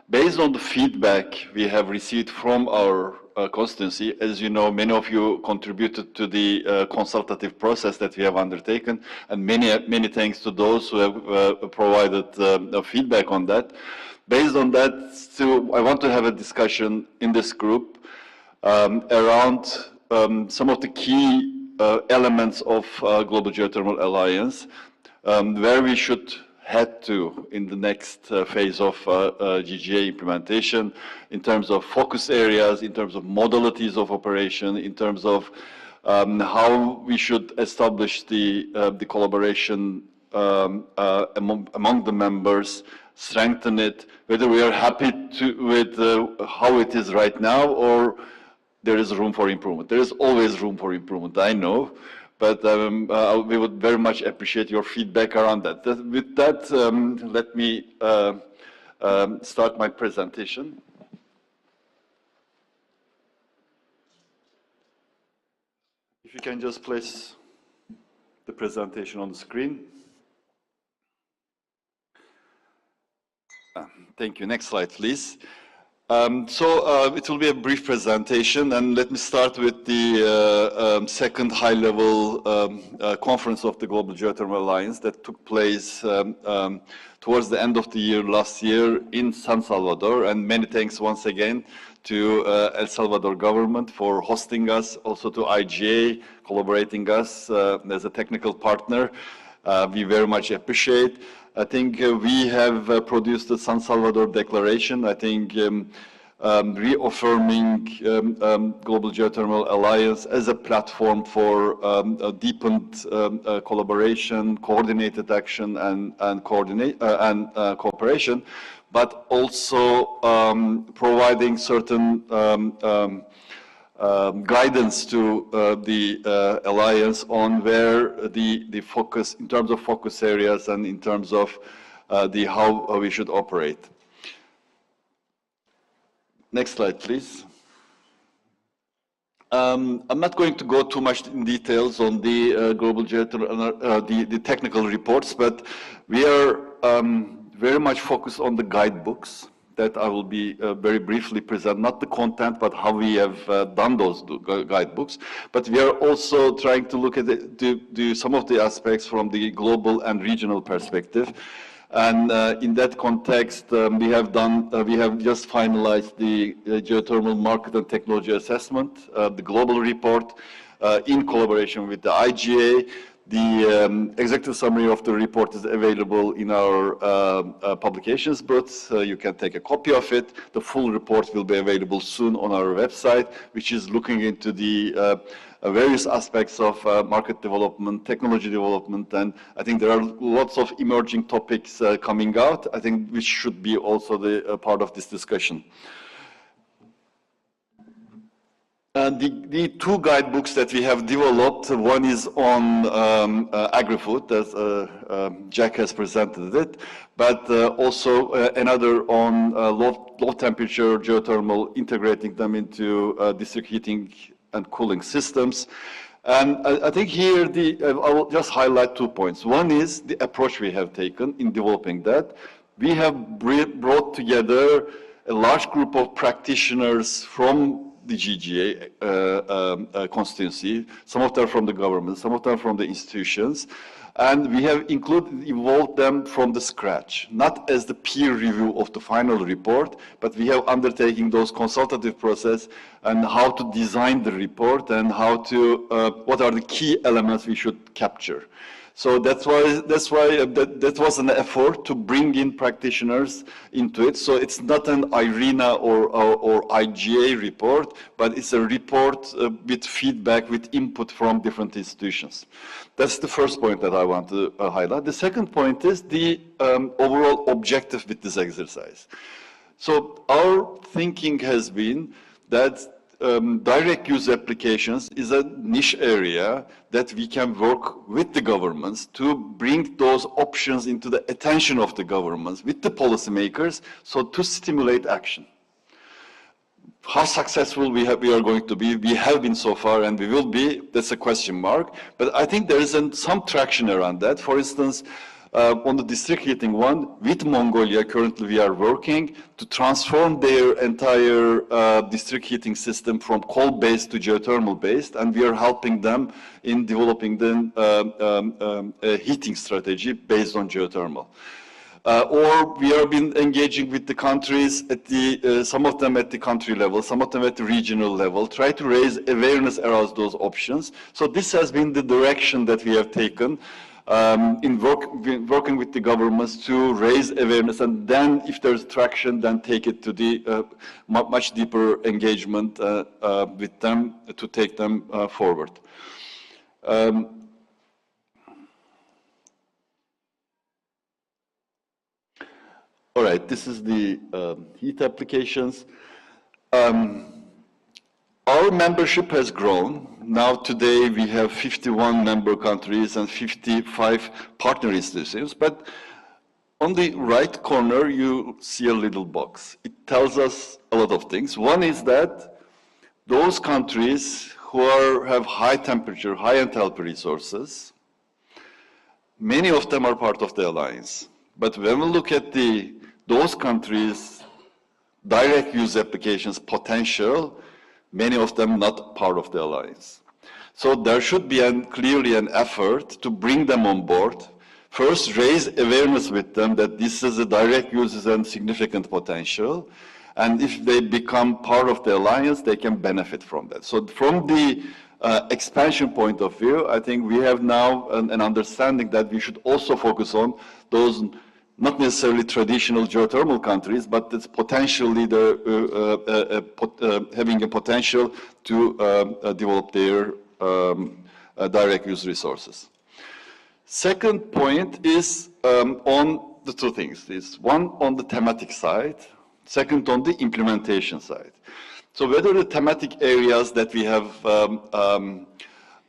based on the feedback we have received from our constituency. As you know, many of you contributed to the consultative process that we have undertaken, and many thanks to those who have provided feedback on that. Based on that, I want to have a discussion in this group around some of the key elements of Global Geothermal Alliance, where we should head to in the next phase of GGA implementation, in terms of focus areas, in terms of modalities of operation, in terms of how we should establish the collaboration among the members, strengthen it, whether we are happy with how it is right now or there is room for improvement. There is always room for improvement, I know. But we would very much appreciate your feedback around that. With that, let me start my presentation. If you can just place the presentation on the screen. Thank you. Next slide, please. It will be a brief presentation, and let me start with the second high-level conference of the Global Geothermal Alliance that took place towards the end of the year last year in San Salvador. And many thanks once again to El Salvador government for hosting us, also to IGA collaborating us as a technical partner. We very much appreciate. I think we have produced the San Salvador Declaration, I think reaffirming Global Geothermal Alliance as a platform for a deepened collaboration, coordinated action, and cooperation, but also providing certain guidance to the alliance on where the focus, in terms of focus areas and in terms of how we should operate. Next slide, please. I'm not going to go too much in details on the Global Geothermal, the technical reports, but we are very much focused on the guidebooks that I will be very briefly present, not the content, but how we have done those guidebooks. But we are also trying to look at some of the aspects from the global and regional perspective. And in that context, we have just finalized the geothermal market and technology assessment, the global report, in collaboration with the IGA. The executive summary of the report is available in our publications booth. You can take a copy of it. The full report will be available soon on our website, which is looking into the various aspects of market development, technology development, and I think there are lots of emerging topics coming out, I think, which should be also the part of this discussion. The two guidebooks that we have developed, one is on agri-food, as Jack has presented it, but also another on low temperature geothermal, integrating them into district heating and cooling systems. And I think here I will just highlight 2 points. One is the approach we have taken in developing that. We have brought together a large group of practitioners from the GGA constituency, some of them from the government, some of them from the institutions, and we have involved them from the scratch, not as the peer review of the final report, but we have undertaken those consultative process and how to design the report and how to, what are the key elements we should capture. So that was an effort to bring in practitioners into it. So it's not an IRENA or IGA report, but it's a report with feedback, with input from different institutions. That's the first point that I want to highlight. The second point is the overall objective with this exercise. So our thinking has been that direct use applications is a niche area that we can work with the governments to bring those options into the attention of the governments with the policymakers, so to stimulate action. How successful we are going to be, we have been so far and we will be, that's a question mark, but I think there is some traction around that. For instance, on the district heating one, with Mongolia, currently we are working to transform their entire district heating system from coal-based to geothermal-based, and we are helping them in developing a heating strategy based on geothermal. Or we have been engaging with the countries at some of them at the country level, some of them at the regional level, try to raise awareness around those options. So this has been the direction that we have taken. In working with the governments to raise awareness, and then if there's traction, then take it to the much deeper engagement with them to take them forward. All right, this is the heat applications. Our membership has grown. Now today we have 51 member countries and 55 partner institutions, but on the right corner you see a little box. It tells us a lot of things. One is that those countries who have high temperature, high enthalpy resources, many of them are part of the alliance. But when we look at those countries' direct use applications potential, many of them not part of the alliance. So there should be clearly an effort to bring them on board. First, raise awareness with them that this is a direct use and significant potential. And if they become part of the alliance, they can benefit from that. So from the expansion point of view, I think we have now an understanding that we should also focus on those not necessarily traditional geothermal countries, but it's potentially having a potential to develop their direct use resources. Second point is on the two things. Is one on the thematic side, second on the implementation side. So whether the thematic areas that we have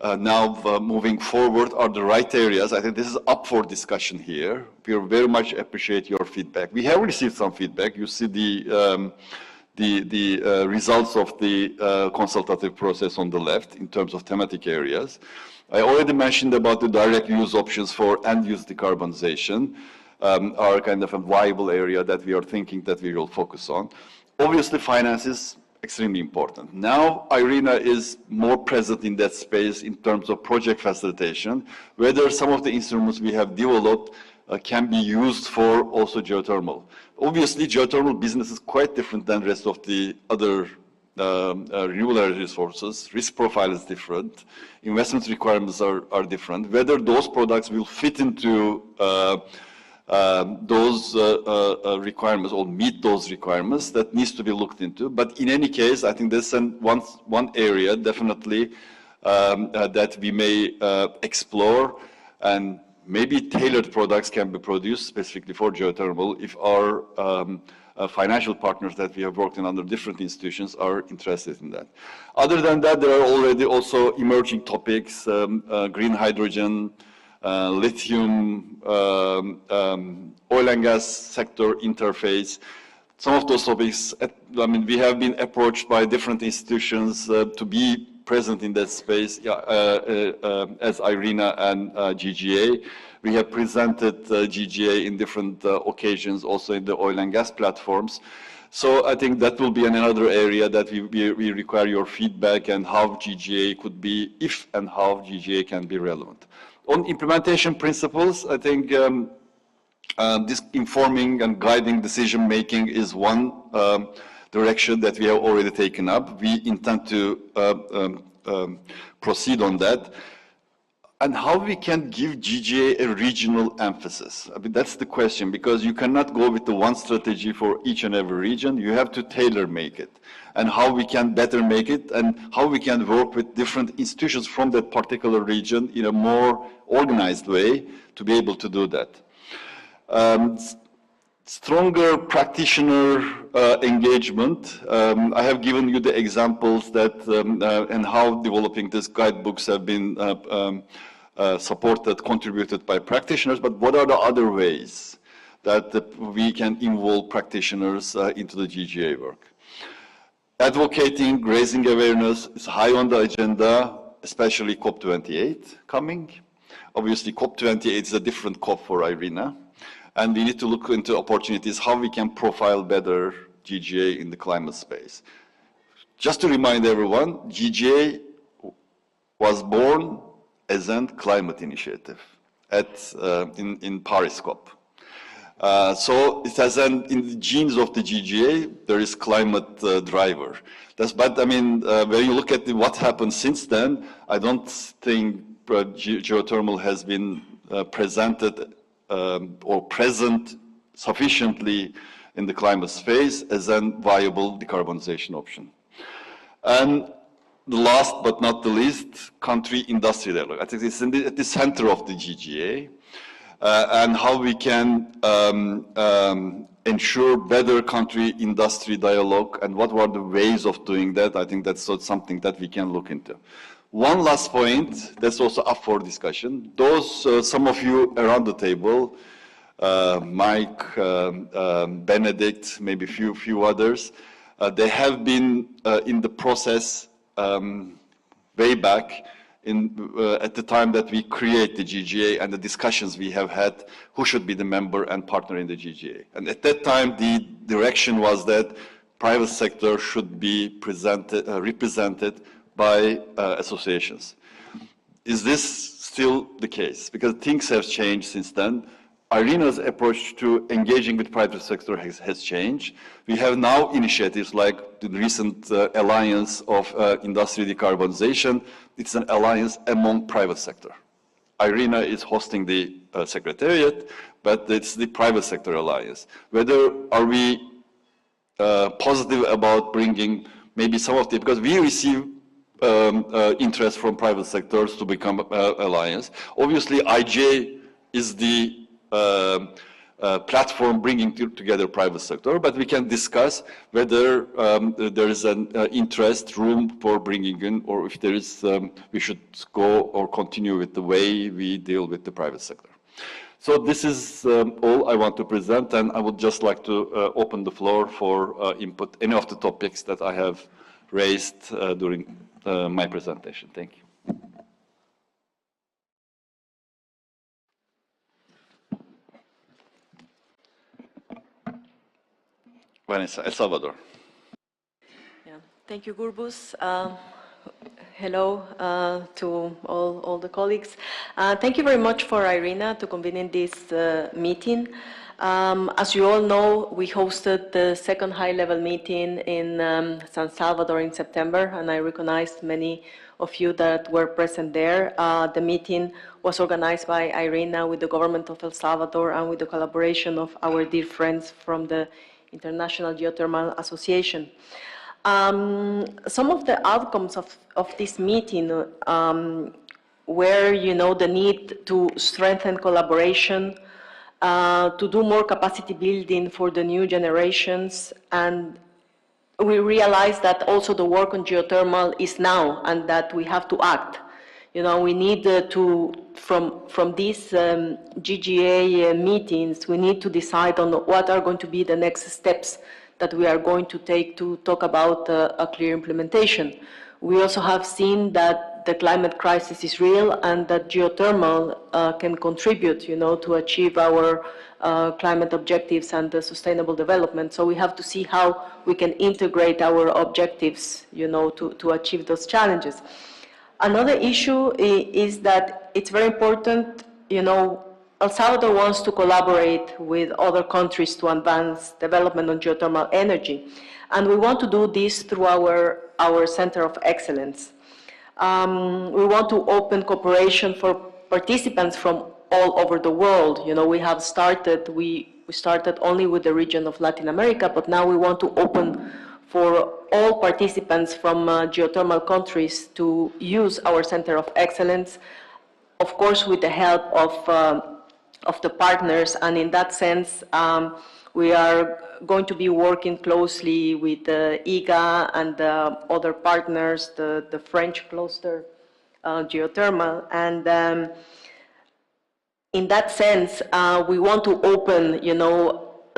now moving forward are the right areas, I think this is up for discussion here. We very much appreciate your feedback. We have received some feedback. You see the results of the consultative process on the left in terms of thematic areas. I already mentioned about the direct use options for end-use decarbonization. are kind of a viable area that we are thinking that we will focus on. Obviously, finance is extremely important. Now, IRENA is more present in that space in terms of project facilitation, whether some of the instruments we have developed can be used for also geothermal. Obviously, geothermal business is quite different than the rest of the other renewable energy resources. Risk profile is different. Investment requirements are different. Whether those products will fit into those requirements or meet those requirements, that needs to be looked into. But in any case, I think there's one area definitely that we may explore, and maybe tailored products can be produced specifically for geothermal if our financial partners that we have worked in under different institutions are interested in that. Other than that, there are already also emerging topics, green hydrogen, lithium, oil and gas sector interface. Some of those topics, I mean, we have been approached by different institutions to be present in that space as IRENA and GGA. We have presented GGA in different occasions, also in the oil and gas platforms. So I think that will be another area that we require your feedback and how GGA could be, if and how GGA can be relevant. On implementation principles, I think this informing and guiding decision-making is one direction that we have already taken up. We intend to proceed on that. And how we can give GGA a regional emphasis? I mean, that's the question, because you cannot go with the one strategy for each and every region. You have to tailor-make it. And how we can better make it, and how we can work with different institutions from that particular region in a more organized way to be able to do that. Stronger practitioner engagement. I have given you the examples that and how developing these guidebooks have been supported, contributed by practitioners, but what are the other ways that we can involve practitioners into the GGA work? Advocating, raising awareness is high on the agenda, especially COP28 coming. Obviously, COP28 is a different COP for IRENA. And we need to look into opportunities, how we can profile better GGA in the climate space. Just to remind everyone, GGA was born as a climate initiative in Paris COP. So it has in the genes of the GGA, there is climate driver. But I mean, when you look at what happened since then, I don't think geothermal has been presented or present sufficiently in the climate space as a viable decarbonization option. And the last but not the least, country-industry dialogue. I think it's at the center of the GGA, and how we can ensure better country-industry dialogue, and what were the ways of doing that. I think that's something that we can look into. One last point that's also up for discussion. Those, some of you around the table, Mike, Benedict, maybe few others, they have been in the process way back at the time that we create the GGA, and the discussions we have had, who should be the member and partner in the GGA. And at that time, the direction was that private sector should be represented by associations. Is this still the case? Because things have changed since then. IRENA's approach to engaging with private sector has changed. We have now initiatives like the recent Alliance of Industry Decarbonization. It's an alliance among private sector. IRENA is hosting the secretariat, but it's the private sector alliance. Whether are we positive about bringing maybe some of the, because we receive interest from private sectors to become alliance. Obviously, IJ is the platform bringing together private sector, but we can discuss whether there is an interest room for bringing in, or if there is, we should go or continue with the way we deal with the private sector. So this is all I want to present, and I would just like to open the floor for input, any of the topics that I have raised during my presentation. Thank you. Vanessa, El Salvador. Yeah. Thank you, Gurbus. Hello to all the colleagues. Thank you very much for Irina to convening this meeting. As you all know, we hosted the second high-level meeting in San Salvador in September, and I recognized many of you that were present there. The meeting was organized by Irina with the government of El Salvador and with the collaboration of our dear friends from the International Geothermal Association. Some of the outcomes of this meeting were, the need to strengthen collaboration, to do more capacity building for the new generations, and we realized that also the work on geothermal is now, and that we have to act. We need from these GGA meetings, we need to decide on what are going to be the next steps that we are going to take to talk about a clear implementation. We also have seen that the climate crisis is real and that geothermal can contribute, to achieve our climate objectives and the sustainable development. So we have to see how we can integrate our objectives, to achieve those challenges. Another issue is that it's very important, El Salvador wants to collaborate with other countries to advance development on geothermal energy. And we want to do this through our Center of Excellence. We want to open cooperation for participants from all over the world. We have started, we started only with the region of Latin America, but now we want to open for all participants from geothermal countries to use our Center of Excellence, of course with the help of the partners, and in that sense, we are going to be working closely with the IGA and the other partners, the French cluster geothermal, and in that sense, we want to open,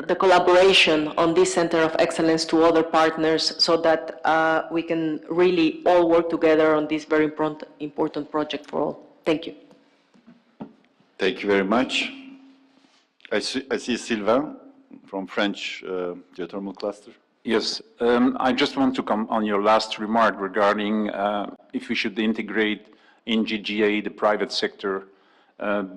the collaboration on this Center of Excellence to other partners so that we can really all work together on this very important project for all. Thank you. Thank you very much. I see Sylvain from French geothermal cluster. Yes, I just want to come on your last remark regarding if we should integrate in GGA the private sector.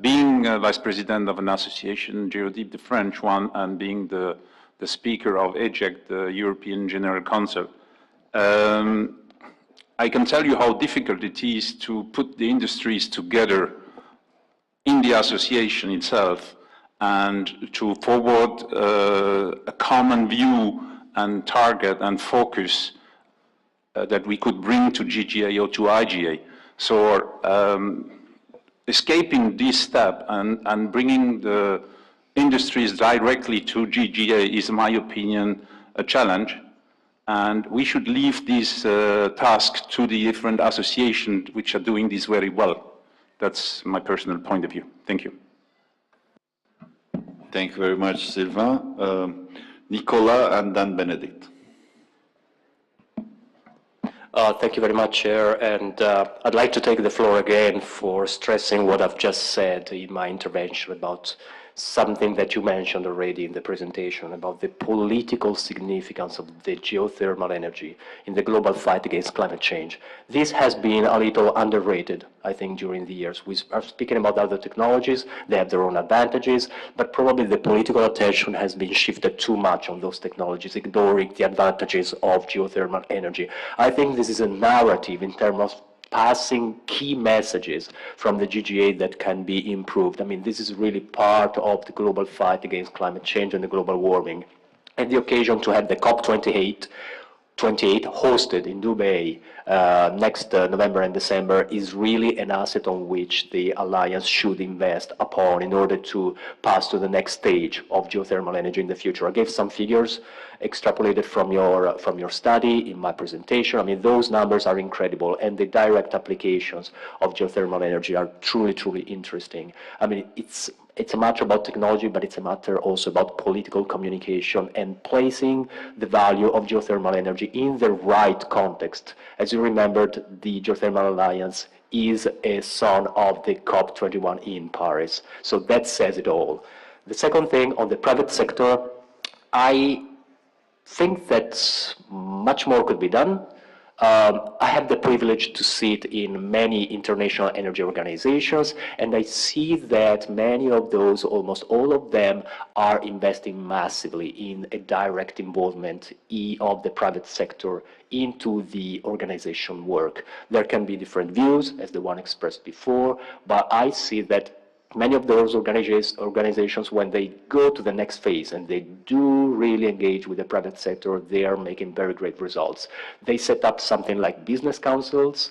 Being vice president of an association, GeoDeep, the French one, and being the speaker of EGEC, the European General Council, I can tell you how difficult it is to put the industries together in the association itself and to forward a common view and target and focus that we could bring to GGA or to IGA. So escaping this step and bringing the industries directly to GGA is, in my opinion, a challenge. And we should leave this task to the different associations which are doing this very well. That's my personal point of view. Thank you. Thank you very much, Sylvain. Nicolas and then Benedict. Thank you very much, Chair. And I'd like to take the floor again for stressing what I've just said in my intervention about something that you mentioned already in the presentation about the political significance of the geothermal energy in the global fight against climate change. This has been a little underrated, I think, during the years. We are speaking about other technologies, they have their own advantages, but probably the political attention has been shifted too much on those technologies, ignoring the advantages of geothermal energy. I think this is a narrative in terms of passing key messages from the GGA that can be improved. I mean, this is really part of the global fight against climate change and the global warming. And the occasion to have the COP28 hosted in Dubai next November and December is really an asset on which the Alliance should invest upon in order to pass to the next stage of geothermal energy in the future. I gave some figures extrapolated from your study in my presentation. I mean, those numbers are incredible, and the direct applications of geothermal energy are truly, truly interesting. I mean, it's a matter about technology, but it's a matter also about political communication and placing the value of geothermal energy in the right context. As you remembered, the Geothermal Alliance is a son of the COP21 in Paris. So that says it all. The second thing, on the private sector, I think that much more could be done. I have the privilege to sit in many international energy organizations, and I see that many of those, almost all of them, are investing massively in a direct involvement of the private sector into the organization work. There can be different views, as the one expressed before, but I see that many of those organizations, when they go to the next phase and they do really engage with the private sector, they are making very great results. They set up something like business councils,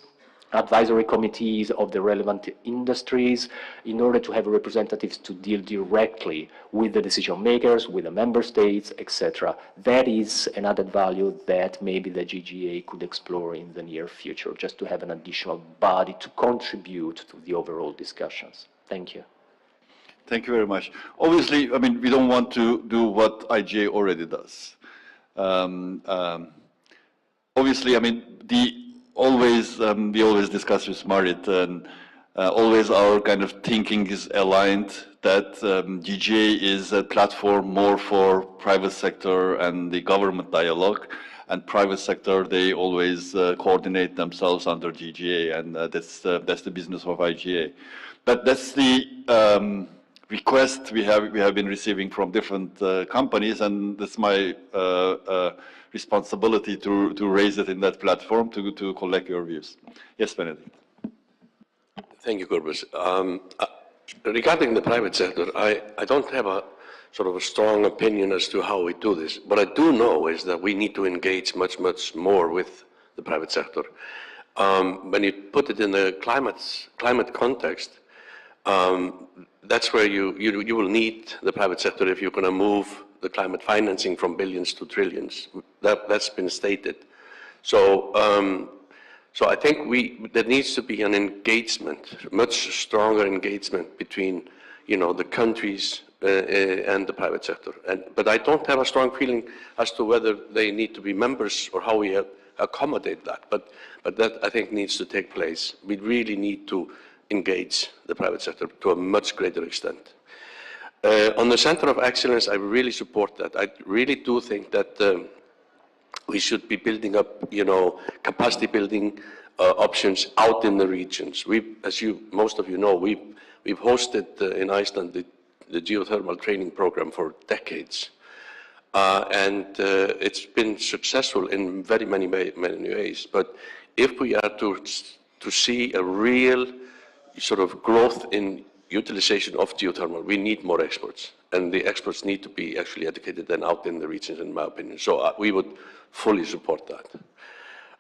advisory committees of the relevant industries in order to have representatives to deal directly with the decision makers, with the member states, etc. That is an added value that maybe the GGA could explore in the near future, just to have an additional body to contribute to the overall discussions. Thank you. Thank you very much. Obviously, I mean, we don't want to do what IGA already does. Obviously, I mean, we always discuss with Marit, and always our kind of thinking is aligned that GGA is a platform more for private sector and the government dialogue, and private sector, they always coordinate themselves under GGA, and that's the business of IGA. But that's the request we have been receiving from different companies, and it's my responsibility to raise it in that platform to collect your views. Yes, Benedict. Thank you, Gurbus. Regarding the private sector, I don't have a sort of a strong opinion as to how we do this. What I do know is that we need to engage much more with the private sector. When you put it in the climate context, that's where you will need the private sector if you're going to move the climate financing from billions to trillions. That's been stated. So I think there needs to be an engagement, much stronger engagement between, the countries and the private sector. But I don't have a strong feeling as to whether they need to be members or how we accommodate that. But that, I think, needs to take place. We really need to engage the private sector to a much greater extent. On the Center of Excellence, I really support that. I really do think that we should be building up, capacity building options out in the regions. As most of you know, we've hosted in Iceland the geothermal training program for decades. And it's been successful in very many ways. But if we are to see a real sort of growth in utilization of geothermal, we need more experts, and the experts need to be actually educated and out in the regions, in my opinion. So we would fully support that.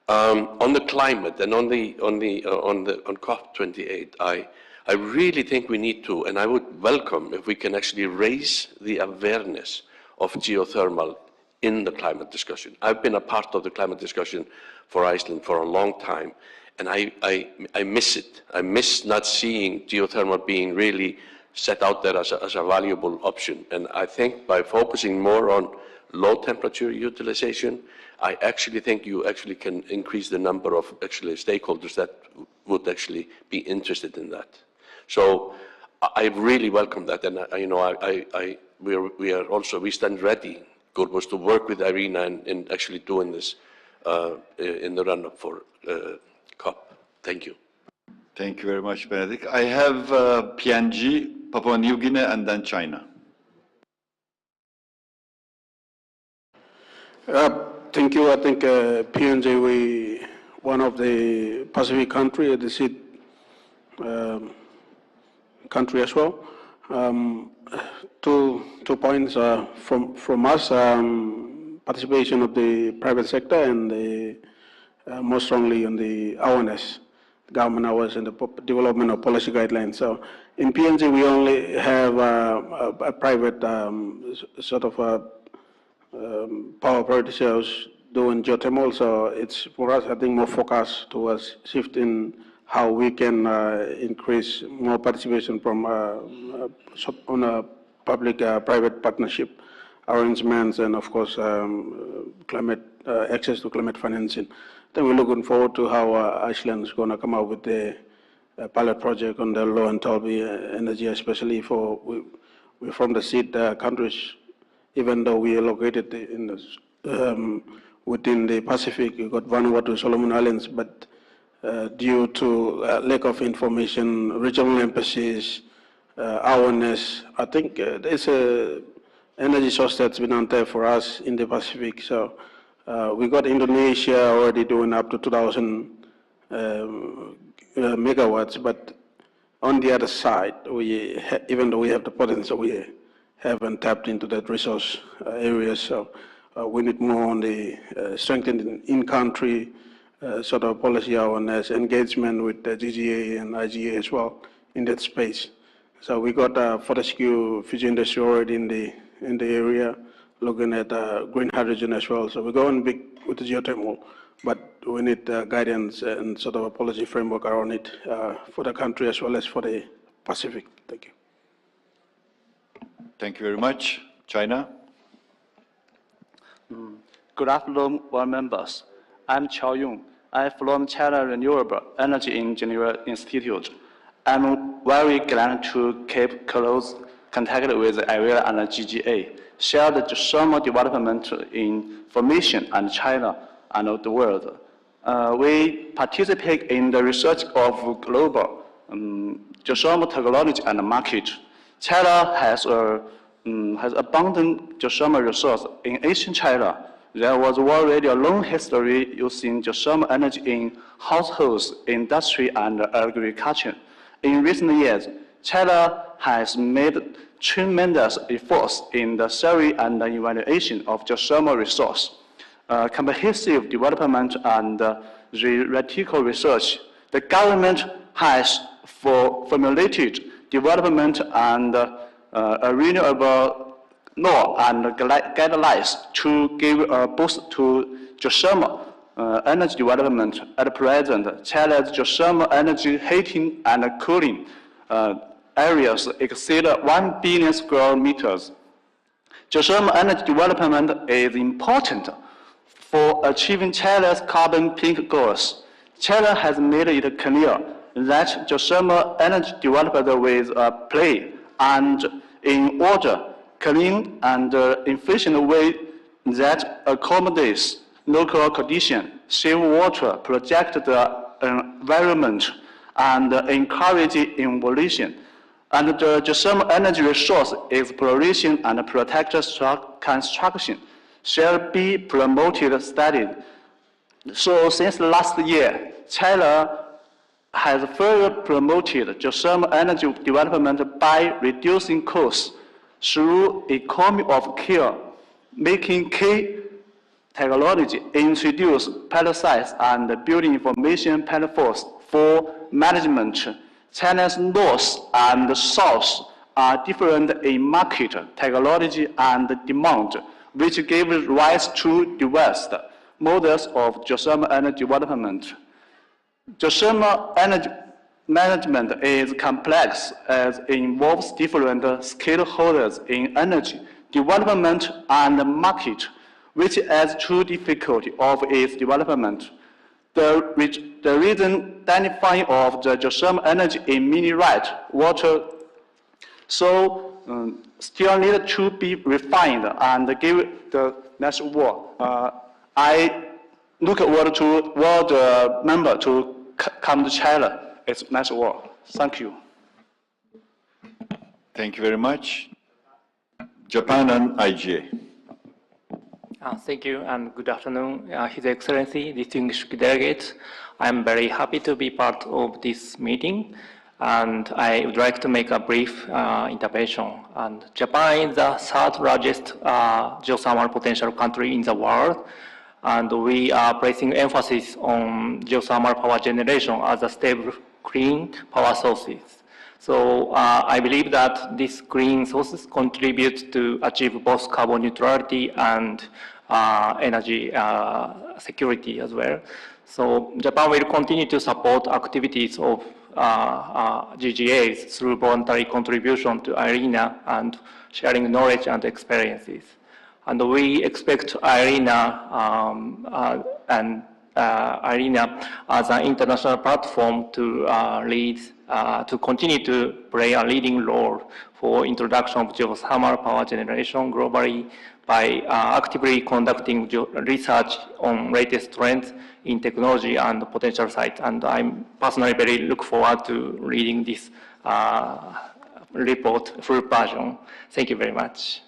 On the climate and on COP28, I really think we need to, and I would welcome if we can actually raise the awareness of geothermal in the climate discussion. I've been a part of the climate discussion for Iceland for a long time, and I miss it. I miss not seeing geothermal being really set out there as a valuable option. And I think by focusing more on low temperature utilization, I actually think you actually can increase the number of stakeholders that would actually be interested in that. So I really welcome that, and we stand ready, Gurbus, to work with Irina in actually doing this in the run-up for COP. Thank you. Thank you very much, Benedict. I have PNG, Papua New Guinea, and then China. Thank you. I think PNG, one of the Pacific country, the seed country as well. Two points from us: participation of the private sector and more strongly on the awareness, government awareness, and the development of policy guidelines. So in PNG, we only have a private sort of power producers doing geothermal. So it's for us, I think, more focused towards shifting how we can increase more participation from on a public-private partnership arrangements, and of course climate access to climate financing. Then we're looking forward to how Iceland is going to come up with the pilot project on the low enthalpy energy, especially we're from the seed countries, even though we are located in the within the Pacific. You got Vanuatu, Solomon Islands, but due to lack of information, regional emphasis, awareness, I think there's a energy source that's been on there for us in the Pacific. So we got Indonesia already doing up to 2,000 megawatts, but on the other side, even though we have the potential, we haven't tapped into that resource area. So we need more on the strengthening in-country sort of policy awareness, engagement with the GGA and IGA as well in that space. So we got Fortescue Fiji industry already in the area, looking at green hydrogen as well. So we're going big with the geothermal, but we need guidance and sort of a policy framework around it for the country as well as for the Pacific. Thank you. Thank you very much. China? Good afternoon, board members. I'm Chao Yong. I'm from China Renewable Energy Engineering Institute. I'm very glad to keep close contact with IRENA and GGA, share the geothermal development information and China and the world. We participate in the research of global geothermal technology and market. China has abundant geothermal resource in Asian China. There was already a long history using geothermal energy in households, industry, and agriculture. In recent years, China has made tremendous efforts in the survey and the evaluation of geothermal resource. Comprehensive development and theoretical research. The government has formulated development and a renewable law and guidelines to give a boost to geothermal energy development. At present, China's geothermal energy heating and cooling areas exceed 1 billion square meters. Geothermal energy development is important for achieving China's carbon peak goals. China has made it clear that geothermal energy developed with a play and in order, clean and efficient way that accommodates local conditions, save water, protect the environment, and encourage innovation. And the geothermal energy resource exploration and construction shall be promoted steadily. So since last year, China has further promoted geothermal energy development by reducing costs through economy of scale, making key technology, introduce pilot sites and building information platforms for management. China's north and south are different in market, technology, and demand, which gives rise to diverse models of geothermal energy development. Geothermal energy management is complex as it involves different stakeholders in energy development and market, which adds to difficulty of its development. The reason identifying of the geothermal energy in mineral water still need to be refined and give the next word. I look forward to world member to come to China. It's next word. Thank you. Thank you very much. Japan and IGA. Thank you and good afternoon, His Excellency, distinguished delegates. I'm very happy to be part of this meeting, and I would like to make a brief intervention. And Japan is the third largest geothermal potential country in the world, and we are placing emphasis on geothermal power generation as a stable, clean power sources. So I believe that these green sources contribute to achieve both carbon neutrality and energy security as well. So Japan will continue to support activities of GGAs through voluntary contribution to IRENA and sharing knowledge and experiences. And we expect IRENA as an international platform to to continue to play a leading role for introduction of geothermal power generation globally by actively conducting research on latest trends in technology and potential sites. And I'm personally very look forward to reading this report, full version. Thank you very much.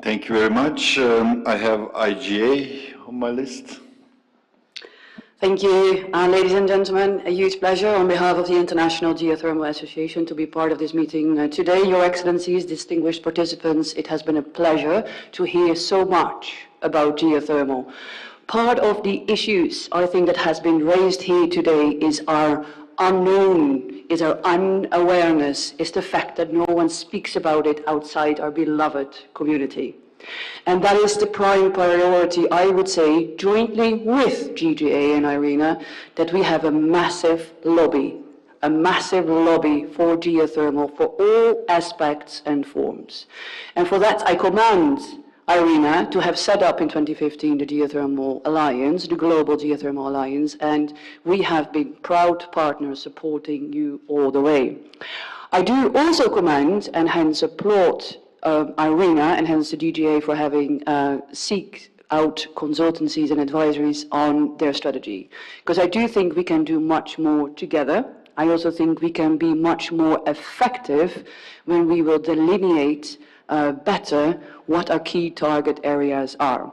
Thank you very much. I have IGA on my list. Thank you, ladies and gentlemen. A huge pleasure on behalf of the International Geothermal Association to be part of this meeting today. Your Excellencies, distinguished participants, it has been a pleasure to hear so much about geothermal. Part of the issues I think that has been raised here today is our unknown, is our unawareness, is the fact that no one speaks about it outside our beloved community. And that is the prime priority, I would say, jointly with GGA and IRENA, that we have a massive lobby for geothermal for all aspects and forms. And for that, I commend IRENA to have set up in 2015 the Geothermal Alliance, the Global Geothermal Alliance, and we have been proud partners supporting you all the way. I do also commend and hence applaud IRENA and hence the DGA for having seek out consultancies and advisories on their strategy. Because I do think we can do much more together. I also think we can be much more effective when we will delineate better what our key target areas are.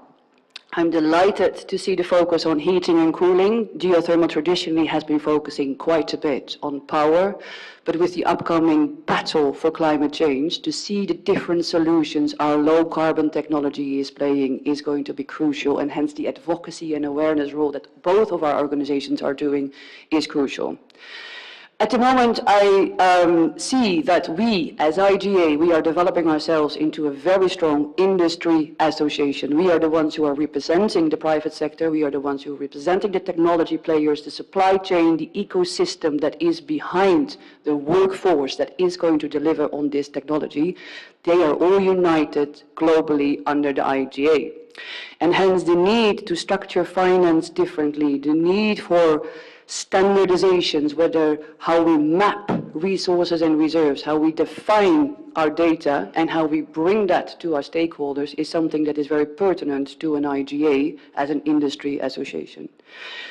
I'm delighted to see the focus on heating and cooling. Geothermal traditionally has been focusing quite a bit on power, but with the upcoming battle for climate change, to see the different solutions our low carbon technology is playing is going to be crucial, and hence the advocacy and awareness role that both of our organizations are doing is crucial. At the moment, I see that we, as IGA, we are developing ourselves into a very strong industry association. We are the ones who are representing the private sector. We are the ones who are representing the technology players, the supply chain, the ecosystem that is behind the workforce that is going to deliver on this technology. They are all united globally under the IGA. And hence the need to structure finance differently, the need for standardizations, whether how we map resources and reserves, how we define our data, and how we bring that to our stakeholders is something that is very pertinent to an IGA as an industry association.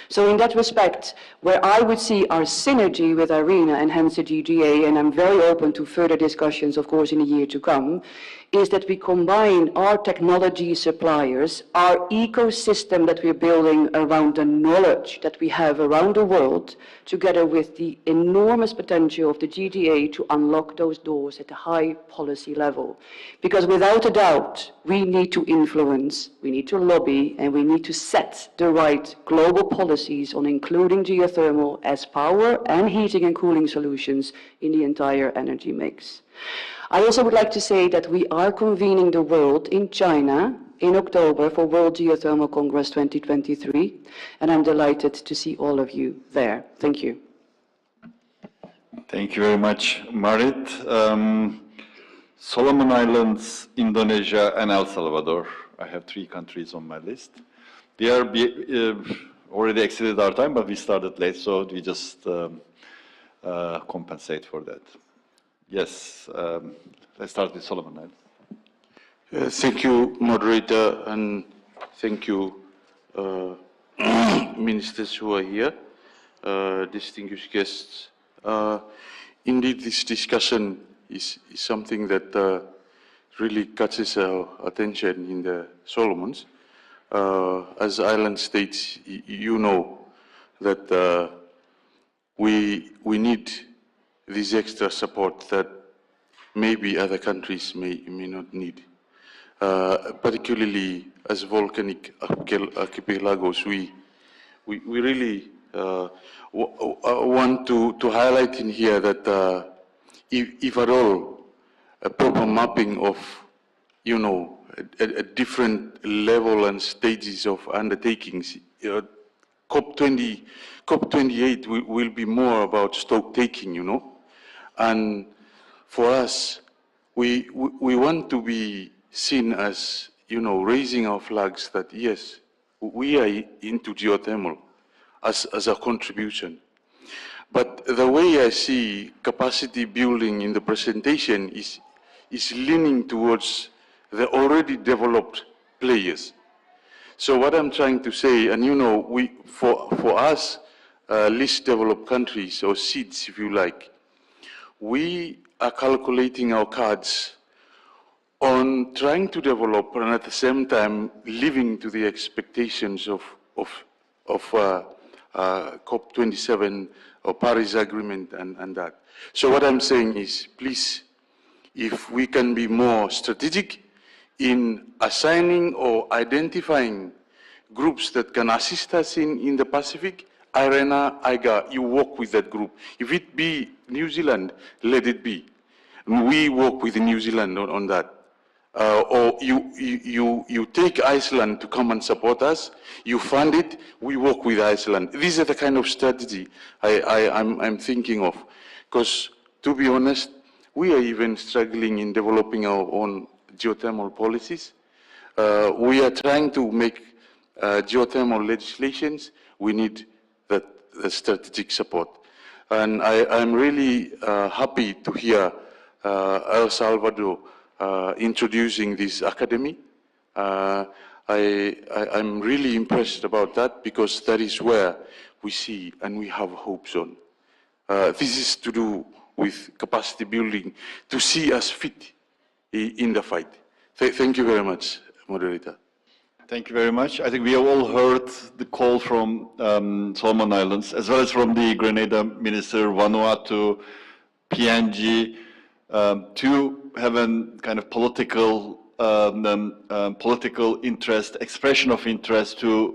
So in that respect, where I would see our synergy with IRENA and hence the GGA, and I'm very open to further discussions, of course, in the year to come, is that we combine our technology suppliers, our ecosystem that we're building around the knowledge that we have around the world, together with the enormous potential of the GGA to unlock those doors at a high policy level. Because without a doubt, we need to influence, we need to lobby, and we need to set the right global policies on including geothermal as power and heating and cooling solutions in the entire energy mix. I also would like to say that we are convening the world in China in October for World Geothermal Congress 2023, and I'm delighted to see all of you there. Thank you. Thank you very much, Marit. Solomon Islands, Indonesia, and El Salvador. I have 3 countries on my list. We are already exceeded our time, but we started late, so we just compensate for that. Yes, let's start with Solomon Islands. Thank you, moderator, and thank you, ministers who are here, distinguished guests. Indeed, this discussion is something that really catches our attention in the Solomons. As island states, you know that we need this extra support that maybe other countries may not need. Particularly as volcanic archipelagos, we really want to highlight in here that if at all a proper mapping of, you know, a different level and stages of undertakings, COP28 will be more about stock taking, you know. And for us, we want to be seen as, you know, raising our flags that, yes, we are into geothermal as a contribution. But the way I see capacity building in the presentation is leaning towards the already developed players. So what I'm trying to say, and you know, for us, least developed countries, or seeds if you like, we are calculating our cards on trying to develop and at the same time living to the expectations of COP27 or Paris Agreement and that. So what I'm saying is, please, if we can be more strategic in assigning or identifying groups that can assist us in the Pacific, IRENA, IGA, you work with that group. If it be New Zealand, let it be. We work with New Zealand on that. Or you take Iceland to come and support us, you fund it, we work with Iceland. These are the kind of strategy I'm thinking of. Because to be honest, we are even struggling in developing our own geothermal policies. We are trying to make geothermal legislations. We need that strategic support. And I'm really happy to hear El Salvador introducing this academy. I'm really impressed about that, because that is where we see and we have hopes on. This is to do with capacity building, to see us fit in the fight. Thank you very much, moderator. Thank you very much. I think we have all heard the call from Solomon Islands, as well as from the Grenada Minister, Vanuatu, PNG, to have a kind of political interest, expression of interest to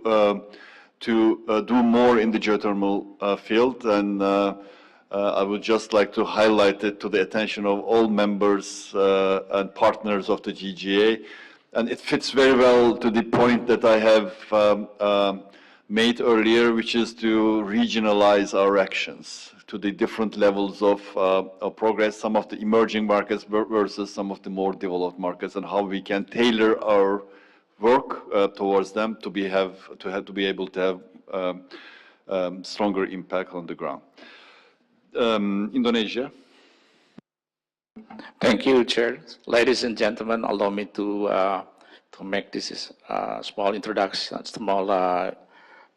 do more in the geothermal field. And I would just like to highlight it to the attention of all members and partners of the GGA. And it fits very well to the point that I have made earlier, which is to regionalize our actions to the different levels of progress, some of the emerging markets versus some of the more developed markets, and how we can tailor our work towards them to be able to have stronger impact on the ground. Indonesia. Thank you, Chair. Ladies and gentlemen, allow me to make this small introduction, small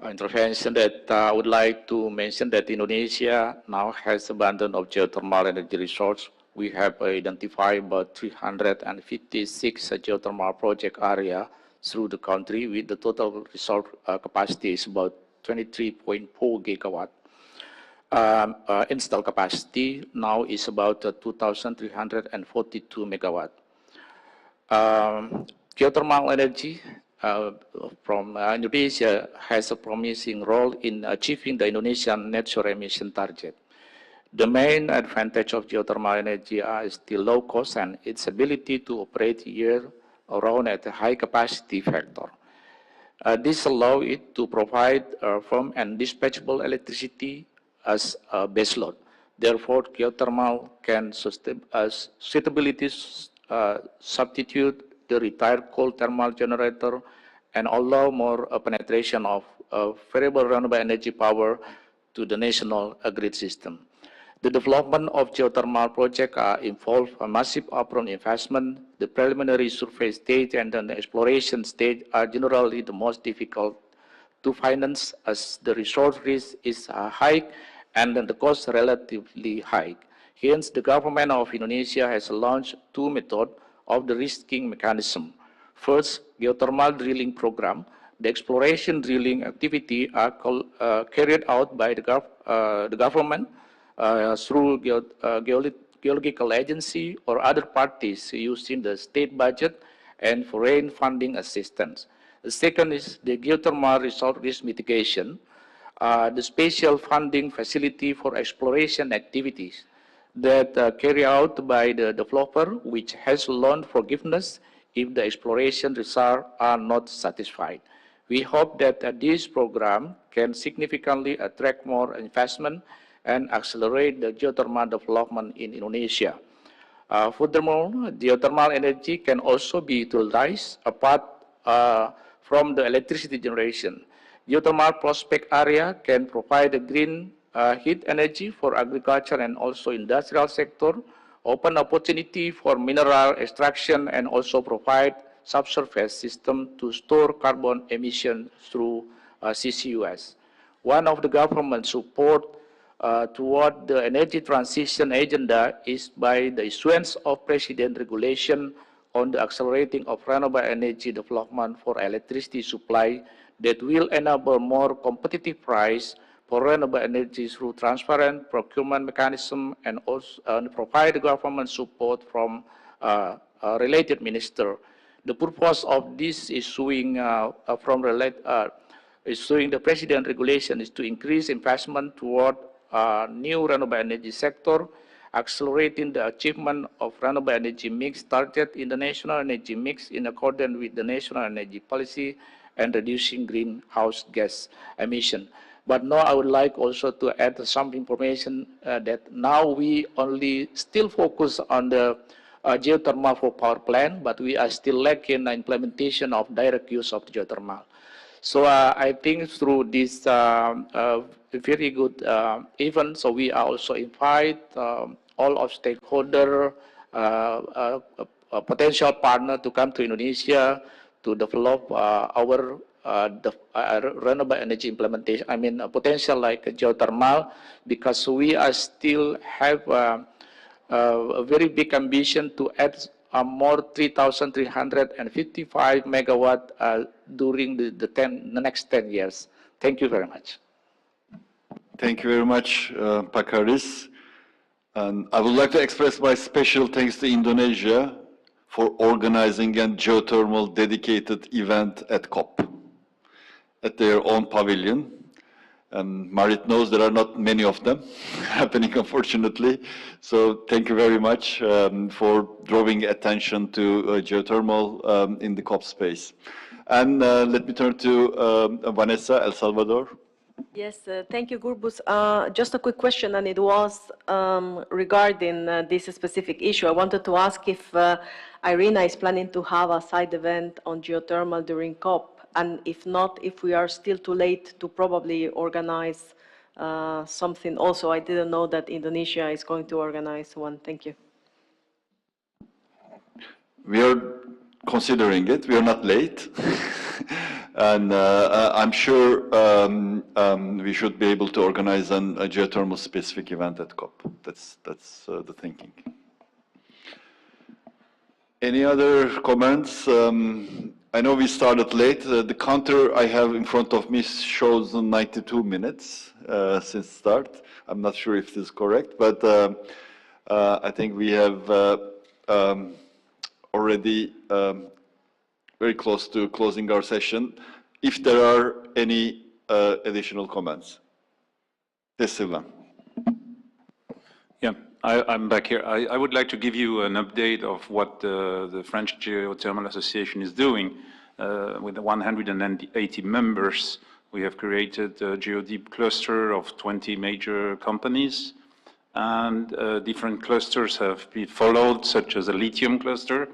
intervention that I would like to mention that Indonesia now has abundance of geothermal energy resource. We have identified about 356 geothermal project area through the country, with the total resource capacity is about 23.4 gigawatt. Installed capacity now is about 2,342 megawatt. Geothermal energy from Indonesia has a promising role in achieving the Indonesian net zero emission target. The main advantage of geothermal energy is the low cost and its ability to operate year-round at a high capacity factor. This allows it to provide firm and dispatchable electricity as a baseload. Therefore, geothermal can suitably substitute the retired coal thermal generator and allow more penetration of variable renewable energy power to the national grid system. The development of geothermal projects involve a massive upfront investment. The preliminary survey stage and then the exploration stage are generally the most difficult to finance, as the resource risk is high and then the cost relatively high. Hence, the government of Indonesia has launched two methods of the risking mechanism. First, geothermal drilling program. The exploration drilling activity are carried out by the government through geological agency or other parties using the state budget and foreign funding assistance. The second is the geothermal resource risk mitigation, the special funding facility for exploration activities that carry out by the developer, which has loan forgiveness if the exploration results are not satisfied. We hope that this program can significantly attract more investment and accelerate the geothermal development in Indonesia. Furthermore, geothermal energy can also be utilized apart from the electricity generation. Geothermal prospect area can provide a green heat energy for agriculture and also industrial sector, open opportunity for mineral extraction, and also provide subsurface system to store carbon emission through CCUS. One of the government support toward the energy transition agenda is by the issuance of President regulation on the accelerating of renewable energy development for electricity supply that will enable more competitive price for renewable energy through transparent procurement mechanism and also provide government support from related minister. The purpose of this issuing issuing the President regulation is to increase investment toward new renewable energy sector, accelerating the achievement of renewable energy mix target in the national energy mix in accordance with the national energy policy and reducing greenhouse gas emission. But now I would like also to add some information that now we only still focus on the geothermal for power plant, but we are still lacking the implementation of direct use of geothermal. So I think through this very good event, so we are also invite all of stakeholder, potential partner to come to Indonesia to develop our renewable energy implementation. I mean, potential like geothermal, because we are still have a very big ambition to add more 3,355 megawatt during the next 10 years. Thank you very much. Thank you very much, Pak Haris. And I would like to express my special thanks to Indonesia for organizing a geothermal dedicated event at COP, at their own pavilion. And Marit knows there are not many of them happening, unfortunately. So thank you very much for drawing attention to geothermal in the COP space. And let me turn to Vanessa, El Salvador. Yes, thank you, Gurbus. Just a quick question, and it was regarding this specific issue. I wanted to ask if IRENA is planning to have a side event on geothermal during COP, and if not, if we are still too late to probably organize something also. I didn't know that Indonesia is going to organize one. Thank you. We are considering it. We are not late. And I'm sure we should be able to organize a geothermal specific event at COP. That's the thinking. Any other comments? I know we started late. The counter I have in front of me shows 92 minutes since start. I'm not sure if this is correct, but I think we have already very close to closing our session. If there are any additional comments. Yes, Sylvain. Yeah, I'm back here. I would like to give you an update of what the French Geothermal Association is doing. With 180 members, we have created a GeoDeep cluster of 20 major companies, and different clusters have been followed, such as a lithium cluster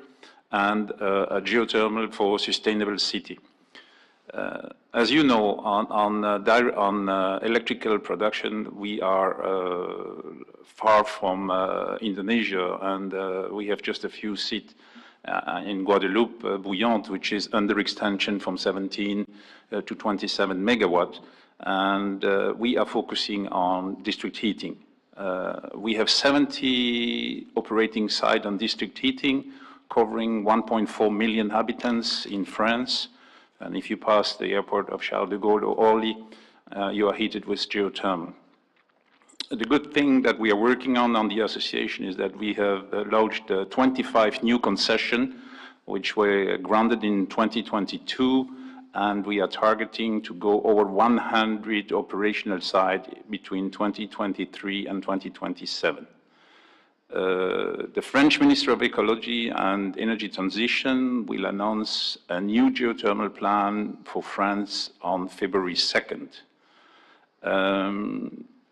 and a geothermal for sustainable city. As you know, on electrical production, we are far from Indonesia, and we have just a few seats in Guadeloupe, Bouillante, which is under extension from 17 to 27 megawatt, and we are focusing on district heating. We have 70 operating sites on district heating, covering 1.4 million inhabitants in France. And if you pass the airport of Charles de Gaulle or Orly, you are heated with geothermal. The good thing that we are working on the association is that we have launched 25 new concessions, which were granted in 2022, and we are targeting to go over 100 operational sites between 2023 and 2027. The French Minister of Ecology and Energy Transition will announce a new geothermal plan for France on February 2nd.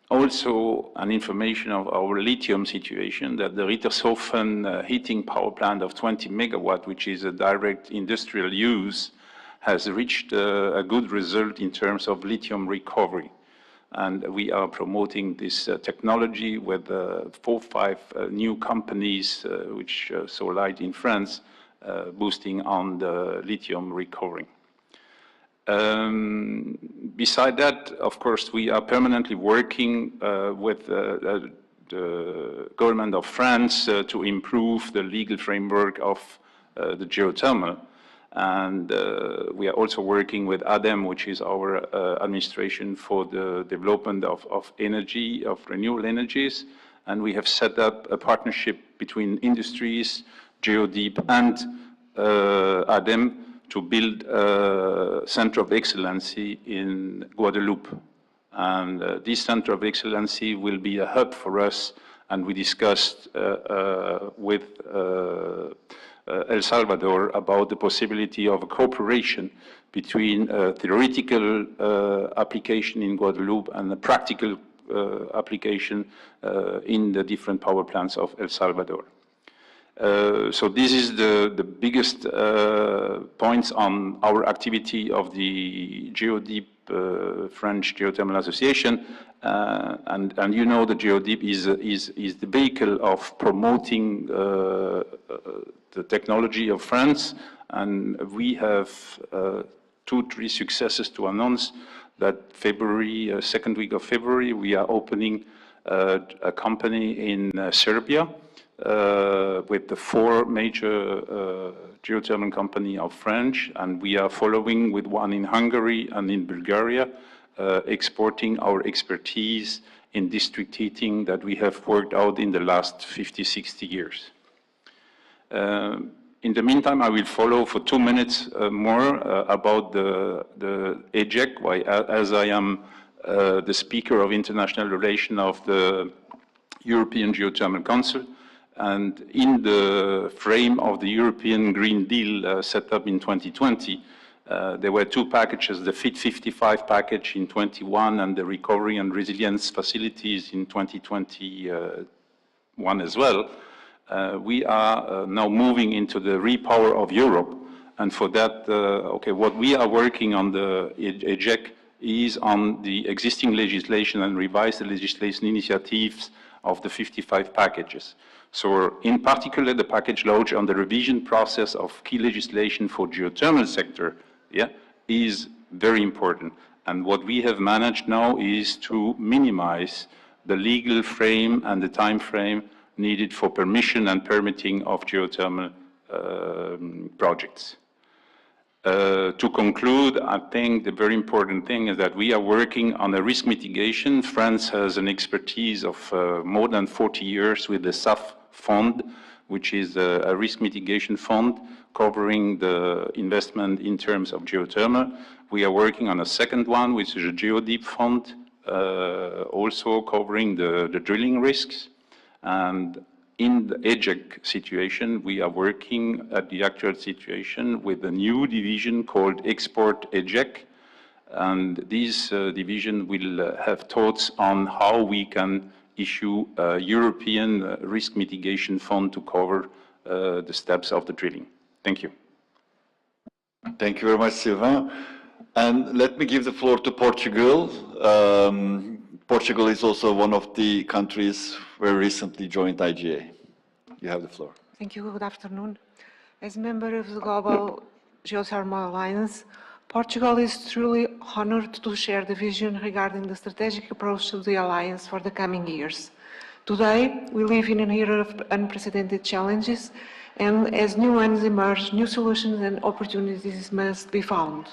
Also, an information of our lithium situation, that the Rittershofen heating power plant of 20 megawatt, which is a direct industrial use, has reached a good result in terms of lithium recovery. and we are promoting this technology with 4 or 5 new companies which saw light in France, boosting on the lithium recovery. Beside that, of course, we are permanently working with the government of France to improve the legal framework of the geothermal. And we are also working with ADEME, which is our administration for the development of energy, of renewable energies. And we have set up a partnership between industries, GeoDeep, and ADEME to build a center of excellency in Guadeloupe. And this center of excellency will be a hub for us, and we discussed with El Salvador about the possibility of a cooperation between theoretical application in Guadeloupe and the practical application in the different power plants of El Salvador. So this is the biggest points on our activity of the GeoDeep French Geothermal Association, and you know the GeoDeep is the vehicle of promoting the technology of France, and we have 2-3 successes to announce. That February, second week of February, we are opening a company in Serbia with the 4 major geothermal company of French, and we are following with one in Hungary and in Bulgaria, exporting our expertise in district heating that we have worked out in the last 50-60 years. In the meantime, I will follow for 2 minutes more about the EJEC, as I am the Speaker of International Relations of the European Geothermal Council. And in the frame of the European Green Deal set up in 2020, there were 2 packages, the Fit 55 package in 21 and the Recovery and Resilience Facilities in 2021 as well. We are now moving into the Repower of Europe. And for that, what we are working on the EJEC is on the existing legislation and revise the legislation initiatives of the 55 packages. So in particular, the package launched on the revision process of key legislation for geothermal sector is very important. And what we have managed now is to minimize the legal frame and the time frame needed for permission and permitting of geothermal projects. To conclude, I think the very important thing is that we are working on a risk mitigation. France has an expertise of more than 40 years with the SAF fund, which is a risk mitigation fund covering the investment in terms of geothermal. We are working on a second one, which is a GeoDeep fund, also covering the drilling risks. And in the EJEC situation, we are working at the actual situation with a new division called Export EJEC. And this division will have thoughts on how we can issue a European risk mitigation fund to cover the steps of the drilling. Thank you. Thank you very much, Sylvain. And let me give the floor to Portugal. Portugal is also one of the countries where recently joined IGA. You have the floor. Thank you. Good afternoon. As member of the Global Geothermal Alliance, Portugal is truly honored to share the vision regarding the strategic approach to the alliance for the coming years. Today, we live in an era of unprecedented challenges, and as new ones emerge, new solutions and opportunities must be found.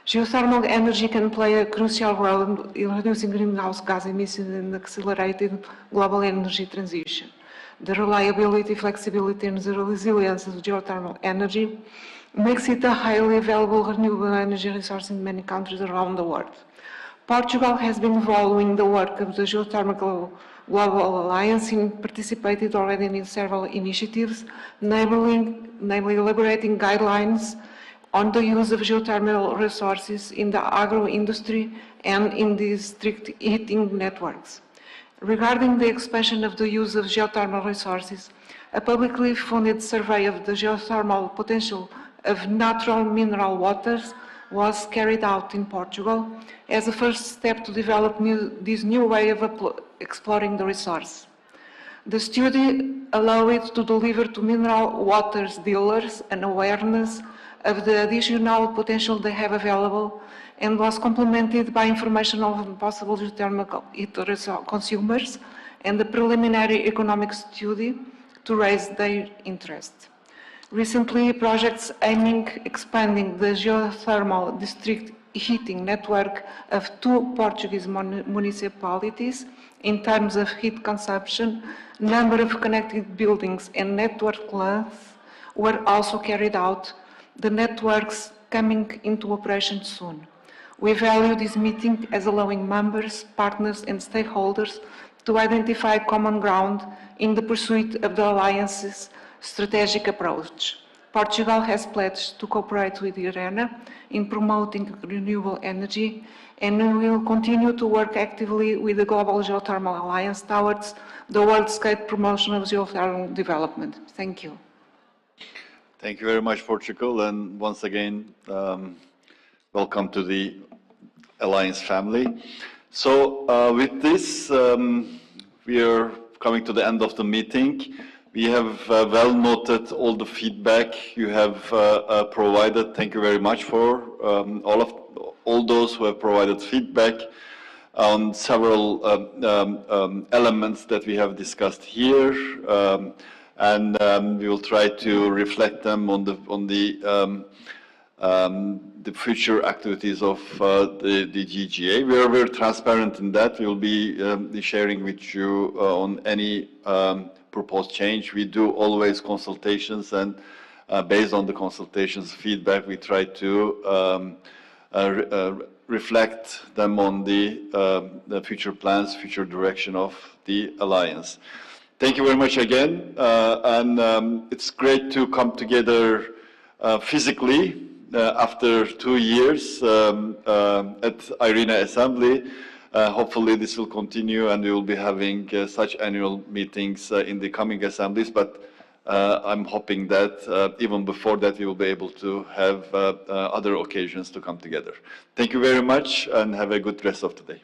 Geothermal energy can play a crucial role in reducing greenhouse gas emissions and accelerating global energy transition. The reliability, flexibility, and the resilience of geothermal energy makes it a highly available renewable energy resource in many countries around the world. Portugal has been following the work of the Geothermal Global Alliance and participated already in several initiatives, namely elaborating guidelines on the use of geothermal resources in the agro-industry and in district heating networks. Regarding the expansion of the use of geothermal resources, a publicly funded survey of the geothermal potential of natural mineral waters was carried out in Portugal as a first step to develop this new way of exploring the resource. The study allowed it to deliver to mineral waters dealers an awareness of the additional potential they have available and was complemented by information on possible geothermal consumers and the preliminary economic study to raise their interest. Recently, projects aiming expanding the geothermal district heating network of 2 Portuguese municipalities in terms of heat consumption, number of connected buildings and network length were also carried out, the networks coming into operation soon. We value this meeting as allowing members, partners and stakeholders to identify common ground in the pursuit of the Alliance's strategic approach. Portugal has pledged to cooperate with IRENA in promoting renewable energy, and we will continue to work actively with the Global Geothermal Alliance towards the world-scale promotion of geothermal development. Thank you. Thank you very much, Portugal, and once again, welcome to the Alliance family. So with this, we are coming to the end of the meeting. We have well noted all the feedback you have provided. Thank you very much for all those who have provided feedback on several elements that we have discussed here, and we will try to reflect them on the future activities of the GGA. We are very transparent in that. We will be sharing with you on any proposed change. We do always consultations, and based on the consultations feedback, we try to reflect them on the future plans, future direction of the Alliance. Thank you very much again, and it's great to come together physically after 2 years at IRENA Assembly. Hopefully this will continue and we will be having such annual meetings in the coming assemblies, but I'm hoping that even before that we will be able to have other occasions to come together. Thank you very much and have a good rest of the day.